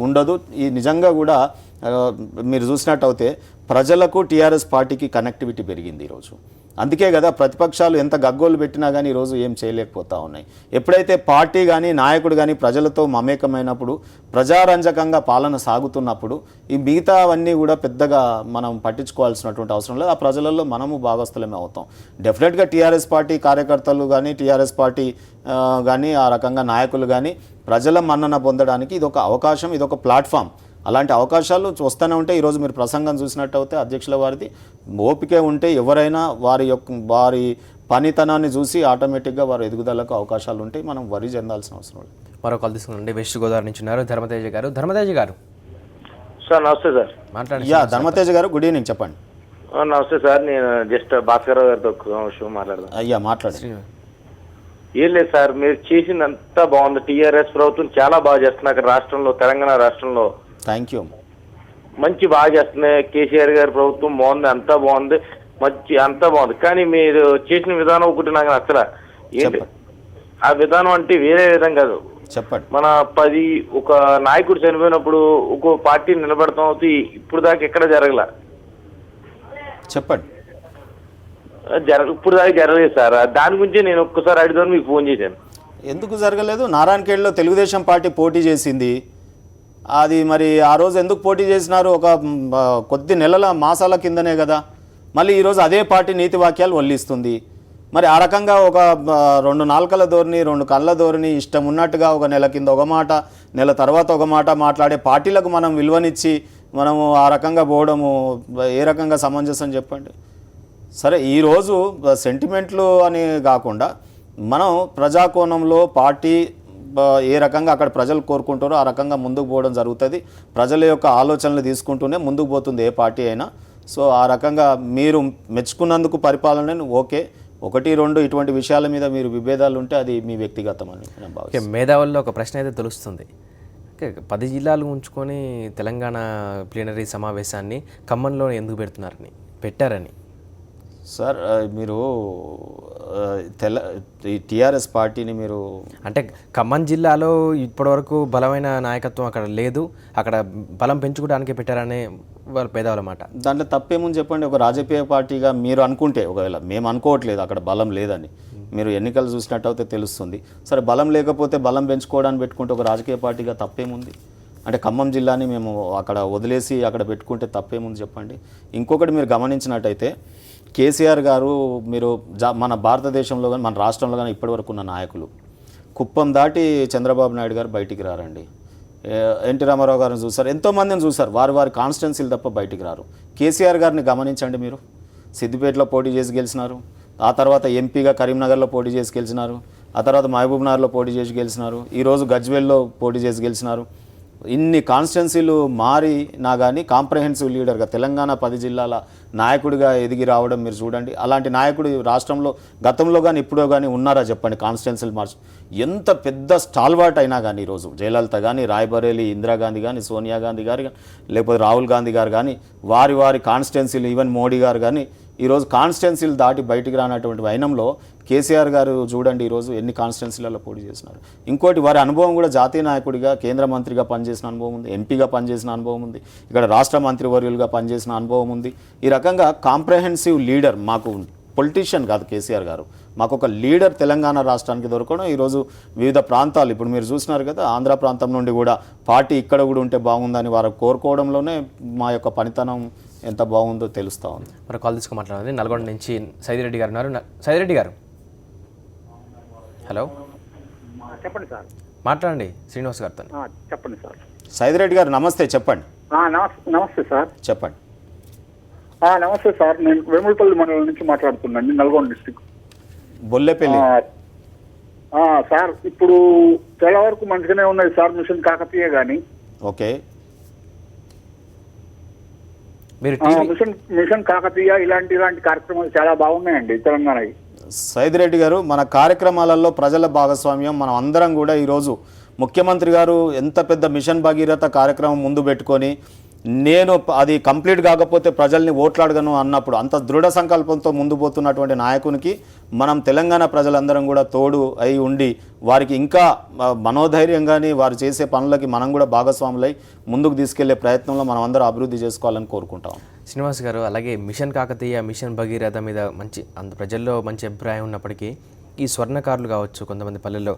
ఉండదు. ఈ నిజంగా కూడా మీరు చూసినట్టయితే ప్రజలకు టీఆర్ఎస్ పార్టీకి కనెక్టివిటీ పెరిగింది ఈరోజు. అందుకే కదా ప్రతిపక్షాలు ఎంత గగ్గోలు పెట్టినా కానీ ఈరోజు ఏం చేయలేకపోతా ఉన్నాయి. ఎప్పుడైతే పార్టీ కానీ నాయకుడు కానీ ప్రజలతో మమేకమైనప్పుడు, ప్రజారంజకంగా పాలన సాగుతున్నప్పుడు ఈ మిగతావన్నీ కూడా పెద్దగా మనం పట్టించుకోవాల్సినటువంటి అవసరం లేదు. ఆ ప్రజలలో మనము భాగస్థులమే అవుతాం. డెఫినెట్గా టీఆర్ఎస్ పార్టీ కార్యకర్తలు కానీ, టీఆర్ఎస్ పార్టీ కానీ, ఆ రకంగా నాయకులు కానీ ప్రజల మన్నన పొందడానికి ఇదొక అవకాశం, ఇదొక ప్లాట్ఫామ్. అలాంటి అవకాశాలు వస్తూనే ఉంటాయి. ఈరోజు మీరు ప్రసంగం చూసినట్టయితే అధ్యక్షుల వారిది ఓపిక ఉంటే ఎవరైనా వారి పనితనాన్ని చూసి ఆటోమేటిక్గా వారి ఎదుగుదలకు అవకాశాలు ఉంటాయి. మనం వరి చెందాల్సిన అవసరం లేదు. మరో కాల్ తీసుకున్నాండి. వెస్ట్ గోదావరి నుంచి ఉన్నారు ధర్మతేజ గారు. ధర్మతేజ గారు సార్ నమస్తే సార్. మాట్లాడండి. యా, ధర్మతేజ గారు గుడ్ ఈవినింగ్, చెప్పండి. నమస్తే సార్, నేను జస్ట్ భాస్కర్ గారితో మాట్లాడదాం. అయ్యా మాట్లాడండి. ఏం లేదు సార్, మీరు చేసిందంతా బాగుంది. టీఆర్ఎస్ ప్రభుత్వం చాలా బాగా చేస్తున్నారు రాష్ట్రంలో, తెలంగాణ రాష్ట్రంలో. Thank you. మంచి బాగా చేస్తున్నాయి. కేసీఆర్ గారి ప్రభుత్వం బాగుంది, అంతా బాగుంది, అంతా బాగుంది. కానీ మీరు చేసిన విధానం ఒకటి నాకు నచ్చలా. ఏంటి ఆ విధానం అంటే వేరే విధం కాదు. చెప్పండి. మన ఒక నాయకుడు చనిపోయినప్పుడు ఒక పార్టీ నిలబడతాం అవుతుంది, ఇప్పుడు దాకా ఎక్కడ జరగల. చెప్పండి. ఇప్పుడు దాకా జరగలేదు సార్. దాని గురించి నేను ఒక్కసారి అడిగితే మీకు ఫోన్ చేశాను. ఎందుకు జరగలేదు? నారాయణఖేడ్లో తెలుగుదేశం పార్టీ పోటీ చేసింది. అది మరి ఆ రోజు ఎందుకు పోటీ చేసినారు? ఒక కొద్ది మాసాల కిందనే కదా. మళ్ళీ ఈరోజు అదే పార్టీ నీతి వాక్యాలు వల్లిస్తుంది. మరి ఆ రకంగా ఒక 2 నాలుకల ధోరణి, 2 కళ్ళ ధోరణి, ఇష్టం ఉన్నట్టుగా ఒక నెల కింద ఒక మాట, నెల తర్వాత ఒక మాట మాట్లాడే పార్టీలకు మనం విలువనిచ్చి మనము ఆ రకంగా పోవడము ఏ రకంగా సమంజసం చెప్పండి. సరే, ఈరోజు సెంటిమెంట్లు అని కాకుండా మనం ప్రజాకోణంలో పార్టీ ఏ రకంగా అక్కడ ప్రజలు కోరుకుంటారో ఆ రకంగా ముందుకు పోవడం జరుగుతుంది. ప్రజల యొక్క ఆలోచనలు తీసుకుంటూనే ముందుకు పోతుంది ఏ పార్టీ అయినా. సో ఆ రకంగా మీరు మెచ్చుకున్నందుకు పరిపాలన ఓకే. 1-2 ఇటువంటి విషయాల మీద మీరు విభేదాలు ఉంటే అది మీ వ్యక్తిగతం అని నేను భావిస్తున్నాను. మేధావుల్లో ఒక ప్రశ్న అయితే తెలుస్తుంది. 10 జిల్లాలు ఉంచుకొని తెలంగాణ ప్లీనరీ సమావేశాన్ని ఖమ్మంలో ఎందుకు పెట్టారని. సార్ మీరు ఈ టీఆర్ఎస్ పార్టీని మీరు అంటే ఖమ్మం జిల్లాలో ఇప్పటివరకు బలమైన నాయకత్వం అక్కడ లేదు, అక్కడ బలం పెంచుకోవడానికి పెట్టారనే వాళ్ళ పేదవాళ్ళ మాట. దాంట్లో తప్పేముంది చెప్పండి. ఒక రాజకీయ పార్టీగా మీరు అనుకుంటే, ఒకవేళ మేము అనుకోవట్లేదు అక్కడ బలం లేదని, మీరు ఎన్నికలు చూసినట్టయితే తెలుస్తుంది. సరే, బలం లేకపోతే బలం పెంచుకోవడానికి పెట్టుకుంటే ఒక రాజకీయ పార్టీగా తప్పేముంది? అంటే ఖమ్మం జిల్లాని మేము అక్కడ వదిలేసి అక్కడ పెట్టుకుంటే తప్పేముంది చెప్పండి. ఇంకొకటి మీరు గమనించినట్టయితే కేసీఆర్ గారు మీరు మన భారతదేశంలో కానీ మన రాష్ట్రంలో కానీ ఇప్పటివరకు ఉన్న నాయకులు కుప్పం దాటి చంద్రబాబు నాయుడు గారు బయటికి రారండి. ఎన్టీ రామారావు గారిని చూస్తారు, ఎంతోమందిని చూస్తారు, వారి కాన్స్టిట్యున్సీలు తప్ప బయటికి రారు. కేసీఆర్ గారిని గమనించండి మీరు, సిద్దిపేటలో పోటీ చేసి గెలిచినారు, ఆ తర్వాత ఎంపీగా కరీంనగర్లో పోటీ చేసి గెలిచినారు, ఆ తర్వాత మహబూబ్నగర్లో పోటీ చేసి గెలిచినారు, ఈరోజు గజ్వేల్లో పోటీ చేసి గెలిచినారు. ఇన్ని కాన్స్టిట్యున్సీలు మారినా కానీ కాంప్రహెన్సివ్ లీడర్గా తెలంగాణ 10 జిల్లాల నాయకుడిగా ఎదిగి రావడం మీరు చూడండి. అలాంటి నాయకుడు రాష్ట్రంలో గతంలో కానీ ఇప్పుడు కానీ ఉన్నారా చెప్పండి? కాన్స్టిట్యున్సీలు మార్చి ఎంత పెద్ద స్టాల్వాట్ అయినా కానీ ఈరోజు జయలలిత కానీ, రాయ్బరేలీ ఇందిరాగాంధీ కానీ, సోనియా గాంధీ గారు కానీ, లేకపోతే రాహుల్ గాంధీ గారు కానీ, వారి కాన్స్టిట్యున్సీలు, ఈవెన్ మోడీ గారు కానీ ఈరోజు కాన్స్టిట్యున్సీలు దాటి బయటికి రానటువంటి వైనంలో కేసీఆర్ గారు చూడండి ఈరోజు ఎన్ని కాన్స్టిట్యున్సీలలో పోటీ చేస్తున్నారు. ఇంకోటి వారి అనుభవం కూడా జాతీయ నాయకుడిగా, కేంద్ర మంత్రిగా పనిచేసిన అనుభవం ఉంది, ఎంపీగా పనిచేసిన అనుభవం ఉంది, ఇక్కడ రాష్ట్ర మంత్రివర్యులుగా పనిచేసిన అనుభవం ఉంది. ఈ రకంగా కాంప్రహెన్సివ్ లీడర్, మాకు పొలిటీషియన్ కాదు కేసీఆర్ గారు, మాకు ఒక లీడర్ తెలంగాణ రాష్ట్రానికి దొరకడం ఈరోజు వివిధ ప్రాంతాలు ఇప్పుడు మీరు చూసినారు కదా, ఆంధ్ర ప్రాంతం నుండి కూడా పార్టీ ఇక్కడ కూడా ఉంటే బాగుందని వారు కోరుకోవడంలోనే మా యొక్క పనితనం ఎంత బాగుందో తెలుస్తూ ఉంది. మరి కాల్ తీసుకు మాట్లాడాలి. నల్గొండ నుంచి సైదిరెడ్డి గారు ఉన్నారు. సైదిరెడ్డి గారు, హలో, చెప్పండి సార్. మాట్లాడండి శ్రీనివాస్ గారితో. చెప్పండి సార్. సైదిరెడ్డి గారు నమస్తే, చెప్పండి. నమస్తే సార్. చెప్పండి. నమస్తే సార్, నేను వేములపల్లి మండలం నుంచి మాట్లాడుతున్నాను, నల్గొండ డిస్ట్రిక్ట్ బొల్లెపల్లి. సార్ ఇప్పుడు చాలా వరకు మంచిగానే ఉన్నది సార్, మిషన్ కాకతీయ కానీ. ఓకే, మీరు మిషన్ కాకతీయ ఇలాంటి కార్యక్రమాలు చాలా బాగున్నాయండి తెలంగాణకి. సైదిరెడ్డి గారు, మన కార్యక్రమాలలో ప్రజల భాగస్వామ్యం మనం అందరం కూడా ఈరోజు ముఖ్యమంత్రి గారు ఎంత పెద్ద మిషన్ భగీరథ కార్యక్రమం ముందు పెట్టుకొని నేను అది కంప్లీట్ కాకపోతే ప్రజల్ని ఓట్లాడగను అన్నప్పుడు అంత దృఢ సంకల్పంతో ముందు పోతున్నటువంటి నాయకునికి మనం తెలంగాణ ప్రజలందరం కూడా తోడు అయి ఉండి వారికి ఇంకా మనోధైర్యం కానీ వారు చేసే పనులకి మనం కూడా భాగస్వాములై ముందుకు తీసుకెళ్లే ప్రయత్నంలో మనం అందరూ అభివృద్ధి చేసుకోవాలని కోరుకుంటాం. శ్రీనివాస్ గారు, అలాగే మిషన్ కాకతీయ, మిషన్ భగీరథ మీద ప్రజల్లో మంచి అభిప్రాయం ఉన్నప్పటికీ ఈ స్వర్ణకారులు కావచ్చు, కొంతమంది పల్లెల్లో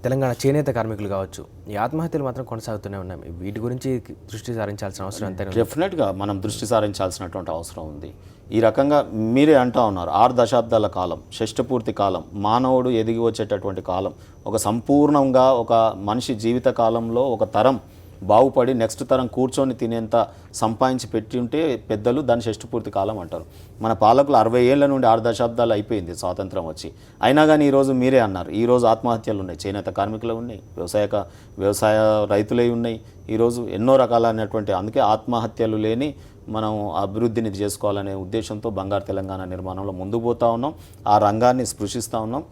తెలంగాణ చేనేత కార్మికులు కావచ్చు, ఈ ఆత్మహత్యలు మాత్రం కొనసాగుతూనే ఉన్నాయి. వీటి గురించి దృష్టి సారించాల్సిన అవసరం అంతే. డెఫినెట్గా మనం దృష్టి సారించాల్సినటువంటి అవసరం ఉంది. ఈ రకంగా మీరే అంటూ ఉన్నారు, 6 దశాబ్దాల కాలం, షష్ఠపూర్తి కాలం, మానవుడు ఎదిగి వచ్చేటటువంటి కాలం, ఒక సంపూర్ణంగా ఒక మనిషి జీవిత కాలంలో ఒక తరం బాగుపడి నెక్స్ట్ తరం కూర్చొని తినేంత సంపాదించి పెట్టి ఉంటే పెద్దలు దాన్ని షష్ఠపూర్తి కాలం అంటారు. మన పాలకులు 60 ఏళ్ల నుండి 6 దశాబ్దాలు అయిపోయింది స్వాతంత్రం వచ్చి, అయినా కానీ ఈరోజు మీరే అన్నారు, ఈరోజు ఆత్మహత్యలు ఉన్నాయి, చేనేత కార్మికులు ఉన్నాయి, వ్యవసాయ రైతులే ఉన్నాయి, ఈరోజు ఎన్నో రకాలైనటువంటి, అందుకే ఆత్మహత్యలు లేని మనం అభివృద్ధిని చేసుకోవాలనే ఉద్దేశంతో బంగారు తెలంగాణ నిర్మాణంలో ముందుకు పోతూ ఉన్నాం. ఆ రంగాన్ని స్పృశిస్తూ ఉన్నాం.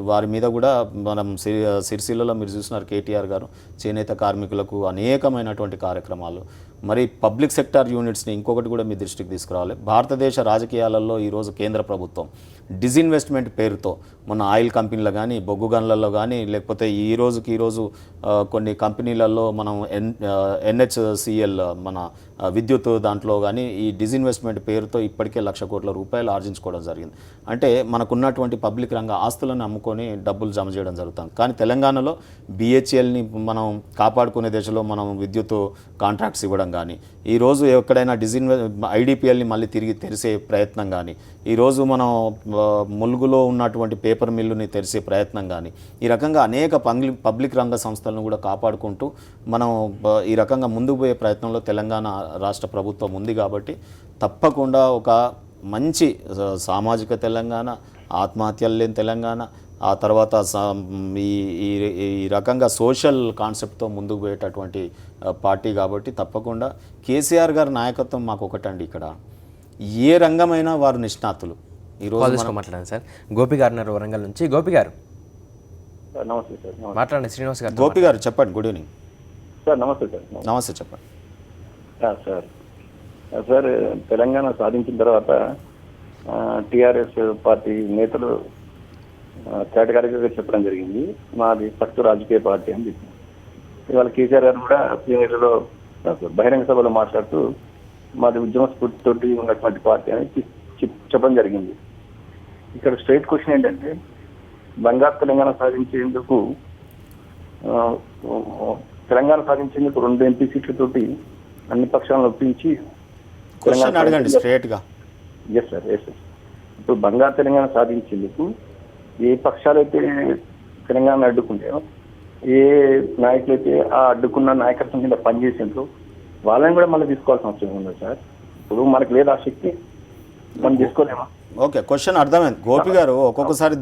వారి మీద కూడా మనం సిరిసిల్లలో మీరు చూసినారు, కేటీఆర్ గారు చేనేత కార్మికులకు అనేకమైనటువంటి కార్యక్రమాలు. మరి పబ్లిక్ సెక్టార్ యూనిట్స్ని ఇంకొకటి కూడా మీ దృష్టికి తీసుకురావాలి. భారతదేశ రాజకీయాలలో ఈరోజు కేంద్ర ప్రభుత్వం డిజిన్వెస్ట్మెంట్ పేరుతో మన ఆయిల్ కంపెనీలు కానీ, బొగ్గు గనులలో కానీ, లేకపోతే ఈరోజు కొన్ని కంపెనీలలో మనం NHCL మన విద్యుత్ దాంట్లో కానీ ఈ డిజిన్వెస్ట్మెంట్ పేరుతో ఇప్పటికే 1,00,000 కోట్ల రూపాయలు ఆర్జించుకోవడం జరిగింది. అంటే మనకున్నటువంటి పబ్లిక్ రంగ ఆస్తులను అమ్ముకొని డబ్బులు జమ చేయడం జరుగుతుంది. కానీ తెలంగాణలో BHELని మనం కాపాడుకునే దశలో మనం విద్యుత్ కాంట్రాక్ట్స్ ఇవ్వడం కానీ, ఈరోజు ఎక్కడైనా IDPLని మళ్ళీ తిరిగి తెరిసే ప్రయత్నం కానీ, ఈరోజు మనం ములుగులో ఉన్నటువంటి పేపర్ మిల్లుని తెరిసే ప్రయత్నం కానీ, ఈ రకంగా అనేక పబ్లిక్ రంగ సంస్థలను కూడా కాపాడుకుంటూ మనం ఈ రకంగా ముందుకు పోయే ప్రయత్నంలో తెలంగాణ రాష్ట్ర ప్రభుత్వం ఉంది. కాబట్టి తప్పకుండా ఒక మంచి సామాజిక తెలంగాణ, ఆత్మహత్యలు లేని తెలంగాణ, ఆ తర్వాత ఈ రకంగా సోషల్ కాన్సెప్ట్తో ముందుకు పోయేటటువంటి పార్టీ కాబట్టి తప్పకుండా కేసీఆర్ గారి నాయకత్వం మాకు ఒకటండి. ఇక్కడ ఏ రంగమైనా వారు నిష్ణాతులు. ఈరోజు మాట్లాడండి సార్. గోపి గారు ఉన్నారు వరంగల్ నుంచి. గోపి గారు నమస్తే సార్. మాట్లాడండి. శ్రీనివాస్ గారు. గోపి గారు చెప్పండి. Good evening sir. నమస్తే సార్. నమస్తే, చెప్పండి సార్. తెలంగాణ సాధించిన తర్వాత టీఆర్ఎస్ పార్టీ నేతలు కేటగారిగా చెప్పడం జరిగింది, మాది ఫస్ట్ రాజకీయ పార్టీ అని చెప్పి. ఇవాళ కేసీఆర్ గారు కూడా సీనియర్లో బహిరంగ సభలో మాట్లాడుతూ మాది ఉద్యమ స్ఫూర్తితోటి ఉన్నటువంటి పార్టీ అని చెప్పడం జరిగింది. ఇక్కడ స్ట్రైట్ క్వశ్చన్ ఏంటంటే, బంగారు తెలంగాణ సాధించేందుకు తెలంగాణ సాధించేందుకు 2 ఎంపీ సీట్లతోటి అన్ని పక్షాలను ఒప్పించి క్వశ్చన్ అడగండి స్ట్రేట్గా. Yes sir. ఇప్పుడు బంగారు తెలంగాణ సాధించేందుకు ఏ పక్షాలు అయితే తెలంగాణ అడ్డుకుంటాయో, ఏ నాయకులు అయితే ఆ అడ్డుకున్న నాయకత్వం మీద పనిచేసిండ్రో వాళ్ళని కూడా మళ్ళీ తీసుకోవాల్సిన అవసరం ఉంది సార్. ఇప్పుడు మనకు లేదా ఆ శక్తి, మనం తీసుకోలేమా? ఓకే, క్వశ్చన్ అర్థమైంది. గోపి గారు, ఒక్కొక్కసారి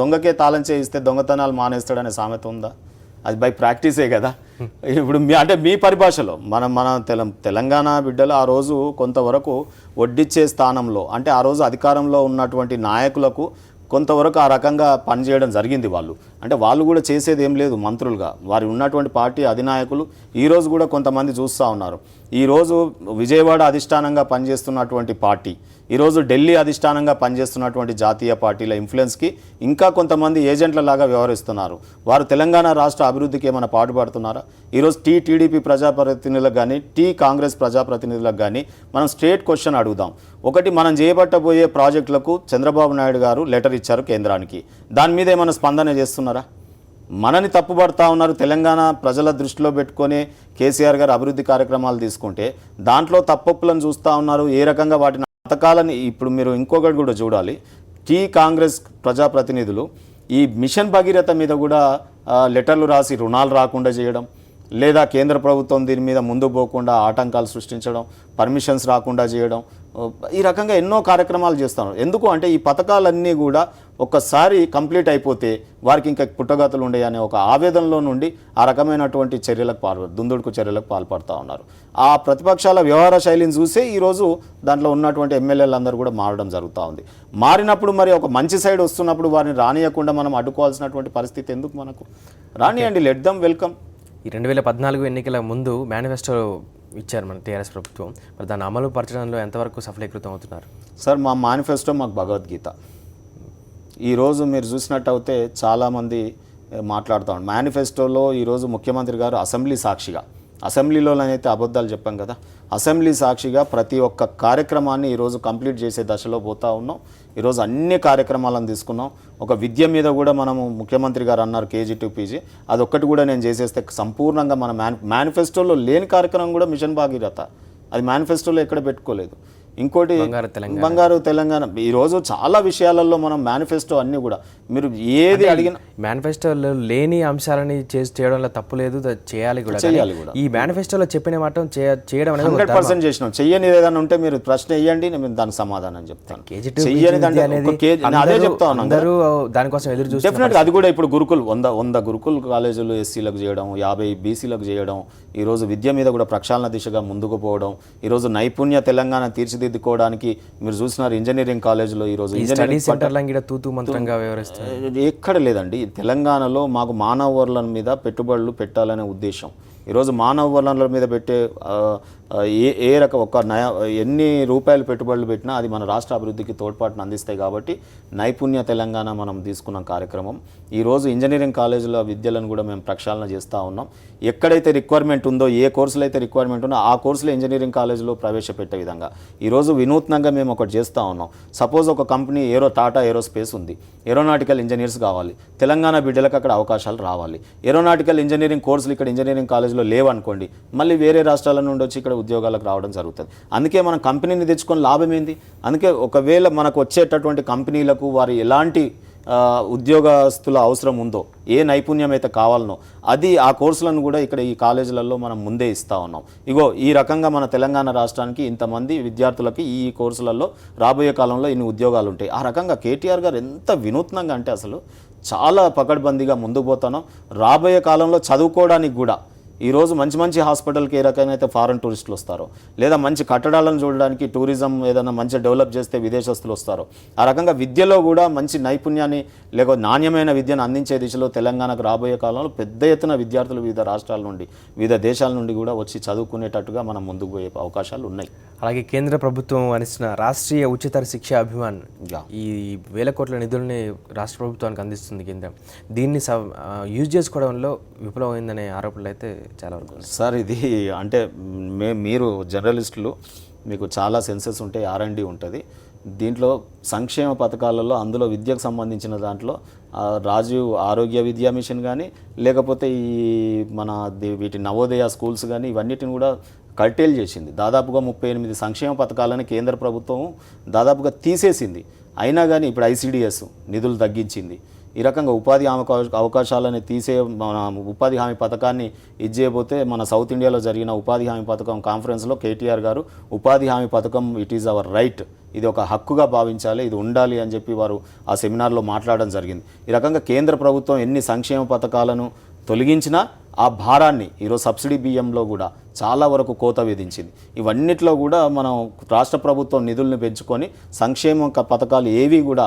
దొంగకే తాళం చేయిస్తే దొంగతనాలు మానేస్తాడనే సామెత ఉందా? అది బై ప్రాక్టీసే కదా. ఇప్పుడు అంటే మీ పరిభాషలో మన తెలంగాణ బిడ్డలు ఆ రోజు కొంతవరకు వడ్డిచ్చే స్థానంలో, అంటే ఆ రోజు అధికారంలో ఉన్నటువంటి నాయకులకు కొంతవరకు ఆ రకంగా పనిచేయడం జరిగింది. అంటే వాళ్ళు కూడా చేసేది ఏం లేదు. మంత్రులుగా వారు ఉన్నటువంటి పార్టీ అధినాయకులు ఈరోజు కూడా కొంతమంది చూస్తూ ఉన్నారు. ఈరోజు విజయవాడ అధిష్టానంగా పనిచేస్తున్నటువంటి పార్టీ, ఈరోజు ఢిల్లీ అధిష్టానంగా పనిచేస్తున్నటువంటి జాతీయ పార్టీల ఇన్ఫ్లుయెన్స్కి ఇంకా కొంతమంది ఏజెంట్ల లాగా వ్యవహరిస్తున్నారు. వారు తెలంగాణ రాష్ట్ర అభివృద్ధికి ఏమైనా పాటుపడుతున్నారా? ఈరోజు టీడీపీ ప్రజాప్రతినిధులకు కానీ కాంగ్రెస్ ప్రజాప్రతినిధులకు కానీ మనం స్ట్రేట్ క్వశ్చన్ అడుగుదాం. ఒకటి, మనం చేపట్టబోయే ప్రాజెక్టులకు చంద్రబాబు నాయుడు గారు లెటర్ ఇచ్చారు కేంద్రానికి, దాని మీద ఏమైనా స్పందన చేస్తున్నారా? మనని తప్పుపడతా ఉన్నారు. తెలంగాణ ప్రజల దృష్టిలో పెట్టుకొని కేసీఆర్ గారు అభివృద్ధి కార్యక్రమాలు తీసుకుంటే దాంట్లో తప్పొప్పులను చూస్తూ ఉన్నారు. ఏ రకంగా వాటిని పథకాలని, ఇప్పుడు మీరు ఇంకొకటి కూడా చూడాలి, కాంగ్రెస్ ప్రజాప్రతినిధులు ఈ మిషన్ భగీరథ మీద కూడా లెటర్లు రాసి రుణాలు రాకుండా చేయడం, లేదా కేంద్ర ప్రభుత్వం దీని మీద ముందు పోకుండా ఆటంకాలు సృష్టించడం, పర్మిషన్స్ రాకుండా చేయడం, ఈ రకంగా ఎన్నో కార్యక్రమాలు చేస్తున్నారు. ఎందుకు అంటే ఈ పథకాలన్నీ కూడా ఒక్కసారి కంప్లీట్ అయిపోతే వారికి ఇంకా పుట్టగతులు ఉండే అనే ఒక ఆవేదనలో నుండి ఆ రకమైనటువంటి దుందుడుకు చర్యలకు పాల్పడుతూ ఉన్నారు. ఆ ప్రతిపక్షాల వ్యవహార శైలిని చూసే ఈరోజు దాంట్లో ఉన్నటువంటి ఎమ్మెల్యేలు అందరూ కూడా మారడం జరుగుతూ ఉంది. మారినప్పుడు మరి ఒక మంచి సైడ్ వస్తున్నప్పుడు వారిని రానియకుండా మనం అడ్డుకోవాల్సినటువంటి పరిస్థితి ఎందుకు? మనకు రానియండి, లెట్ దమ్ వెల్కమ్. ఈ 2014 ఎన్నికల ముందు మేనిఫెస్టో ఇచ్చారు మన టీఆర్ఎస్ ప్రభుత్వం. మరి దాన్ని అమలు పరచడంలో ఎంతవరకు సఫలీకృతం అవుతున్నారు? సార్, మా మేనిఫెస్టో మాకు భగవద్గీత. ఈరోజు మీరు చూసినట్టయితే చాలామంది మాట్లాడుతూ ఉంటారు. మేనిఫెస్టోలో ఈరోజు ముఖ్యమంత్రి గారు అసెంబ్లీ సాక్షిగా, అసెంబ్లీలోనైతే అబద్ధాలు చెప్పాం కదా, అసెంబ్లీ సాక్షిగా ప్రతి ఒక్క కార్యక్రమాన్ని ఈరోజు కంప్లీట్ చేసే దశలో పోతూ ఉన్నాం. ఈరోజు అన్ని కార్యక్రమాలను తీసుకున్నాం. ఒక విద్య మీద కూడా మనము ముఖ్యమంత్రి గారు అన్నారు కేజీ టు పీజీ, అదొక్కటి కూడా నేను చేసేస్తే సంపూర్ణంగా మన మేనిఫెస్టోలో లేని కార్యక్రమం కూడా మిషన్ భాగీరథ, అది మేనిఫెస్టోలో ఎక్కడ పెట్టుకోలేదు. ఇంకోటి బంగారు తెలంగాణ. ఈరోజు చాలా విషయాలలో మనం మేనిఫెస్టో అన్నీ కూడా మీరు ఏది అడిగిన మేనిఫెస్టోలో లేని అంశాలని చేయడంలో తప్పు లేదు, చేయాలి కూడా. ఈ మేనిఫెస్టోలో చెప్పిన మాట చేయడం అనేది 100% చేసినాం. చెయ్యని ఏదైనా ఉంటే మీరు ప్రశ్న వేయండి, నేను దానికి సమాధానం చెప్తాను. అదే చెప్తా ఉన్నాను, దానికోసం ఎదురు చూసి డెఫినెట్గా అది కూడా ఇప్పుడు గురుకుల్ 100 గురుకుల్ కాలేజీలు ఎస్సీలకు చేయడం, 50 బీసీలకు చేయడం, ఈరోజు విద్య మీద కూడా ప్రక్షాళన దిశగా ముందుకు పోవడం, ఈరోజు నైపుణ్య తెలంగాణ తీర్చిదిద్దుకోవడానికి మీరు చూసినారు ఇంజనీరింగ్ కాలేజీలో ఈరోజు ఎక్కడ లేదండి. తెలంగాణలో మాకు మానవ వనరుల మీద పెట్టుబడులు పెట్టాలనే ఉద్దేశం. ఈరోజు మానవ వనరుల మీద పెట్టే ఏ రకం ఎన్ని రూపాయలు పెట్టుబడులు పెట్టినా అది మన రాష్ట్ర అభివృద్ధికి తోడ్పాటును అందిస్తాయి. కాబట్టి నైపుణ్య తెలంగాణ మనం తీసుకున్న కార్యక్రమం. ఈరోజు ఇంజనీరింగ్ కాలేజీల విద్యలను కూడా మేము ప్రక్షాళన చేస్తూ ఉన్నాం. ఎక్కడైతే రిక్వైర్మెంట్ ఉందో, ఏ కోర్సులు అయితే రిక్వైర్మెంట్ ఉందో ఆ కోర్సులో ఇంజనీరింగ్ కాలేజీలో ప్రవేశపెట్టే విధంగా ఈరోజు వినూత్నంగా మేము ఒకటి చేస్తూ ఉన్నాం. సపోజ్ ఒక కంపెనీ టాటా ఏరోస్పేస్ ఉంది, ఏరోనాటికల్ ఇంజనీర్స్ కావాలి, తెలంగాణ బిడ్డలకు అక్కడ అవకాశాలు రావాలి. ఏరోనాటికల్ ఇంజనీరింగ్ కోర్సులు ఇక్కడ ఇంజనీరింగ్ కాలేజీలో లేవనుకోండి, మళ్ళీ వేరే రాష్ట్రాల నుండి వచ్చి ఇక్కడ ఉద్యోగాలకు రావడం జరుగుతుంది. అందుకే మనం కంపెనీని తెచ్చుకొని లాభం ఏంది? అందుకే ఒకవేళ మనకు వచ్చేటటువంటి కంపెనీలకు వారు ఎలాంటి ఉద్యోగస్తుల అవసరం ఉందో, ఏ నైపుణ్యం అయితే కావాలనో అది ఆ కోర్సులను కూడా ఇక్కడ ఈ కాలేజీలలో మనం ముందే ఇస్తూ ఉన్నాం. ఇగో ఈ రకంగా మన తెలంగాణ రాష్ట్రానికి ఇంతమంది విద్యార్థులకి ఈ కోర్సులలో రాబోయే కాలంలో ఇన్ని ఉద్యోగాలు ఉంటాయి. ఆ రకంగా కేటీఆర్ గారు ఎంత వినూత్నంగా అంటే అసలు చాలా పకడ్బందీగా ముందుకు పోతాను. రాబోయే కాలంలో చదువుకోవడానికి కూడా ఈరోజు మంచి మంచి హాస్పిటల్కి ఏ రకంగా అయితే ఫారెన్ టూరిస్టులు వస్తారో, లేదా మంచి కట్టడాలను చూడడానికి టూరిజం ఏదైనా మంచి డెవలప్ చేస్తే విదేశస్తులు వస్తారో, ఆ రకంగా విద్యలో కూడా మంచి నైపుణ్యాన్ని లేక నాణ్యమైన విద్యను అందించే దిశలో తెలంగాణకు రాబోయే కాలంలో పెద్ద ఎత్తున విద్యార్థులు వివిధ రాష్ట్రాల నుండి, వివిధ దేశాల నుండి కూడా వచ్చి చదువుకునేటట్టుగా మనం ముందుకు పోయే అవకాశాలు ఉన్నాయి. అలాగే కేంద్ర ప్రభుత్వం అందిస్తున్న రాష్ట్రీయ ఉచిత శిక్ష అభిమాన్ ఈ 1000 కోట్ల నిధుల్ని రాష్ట్ర ప్రభుత్వానికి అందిస్తుంది కేంద్రం. దీన్ని యూజ్ చేసుకోవడంలో విఫలమైందనే ఆరోపణలు అయితే చాలా వరకు. సార్, ఇది అంటే మీరు జర్నలిస్టులు, మీకు చాలా సెన్సెస్ ఉంటాయి, R&D ఉంటుంది. దీంట్లో సంక్షేమ పథకాలలో అందులో విద్యకు సంబంధించిన దాంట్లో రాజీవ్ ఆరోగ్య విద్యా మిషన్ కానీ లేకపోతే ఈ మన వీటి నవోదయ స్కూల్స్ కానీ ఇవన్నిటిని కూడా కర్టేల్ చేసింది. దాదాపుగా 38 సంక్షేమ పథకాలను కేంద్ర ప్రభుత్వం దాదాపుగా తీసేసింది. అయినా కానీ ఇప్పుడు ఐసిడిఎస్ నిధులు తగ్గించింది. ఈ రకంగా ఉపాధి హామీ అవకాశాలను మన ఉపాధి హామీ పథకాన్ని ఇచ్చేయబోతే మన సౌత్ ఇండియాలో జరిగిన ఉపాధి హామీ పథకం కాన్ఫరెన్స్లో కేటీఆర్ గారు ఉపాధి హామీ పథకం ఇట్ ఈజ్ అవర్ రైట్, ఇది ఒక హక్కుగా భావించాలి, ఇది ఉండాలి అని చెప్పి వారు ఆ సెమినార్లో మాట్లాడడం జరిగింది. ఈ రకంగా కేంద్ర ప్రభుత్వం ఎన్ని సంక్షేమ పథకాలను తొలగించినా ఆ భారాన్ని ఈరోజు సబ్సిడీ బియ్యంలో కూడా చాలా వరకు కోత విధించింది. ఇవన్నిట్లో కూడా మనం రాష్ట్ర ప్రభుత్వం నిధులను పెంచుకొని సంక్షేమ పథకాలు ఏవి కూడా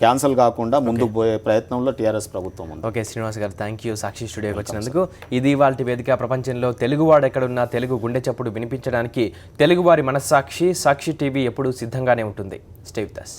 క్యాన్సిల్ కాకుండా ముందుకు పోయే ప్రయత్నంలో టీఆర్ఎస్ ప్రభుత్వం ఉంది. ఓకే శ్రీనివాస్ గారు, థ్యాంక్ యూ సాక్షి స్టూడియోకి వచ్చినందుకు. ఇది ఇవాల్టి వేదిక. ప్రపంచంలో తెలుగువాడు ఎక్కడున్నా తెలుగు గుండె చప్పుడు వినిపించడానికి తెలుగువారి మనస్సాక్షి సాక్షి టీవీ ఎప్పుడూ సిద్ధంగానే ఉంటుంది. Stay with us.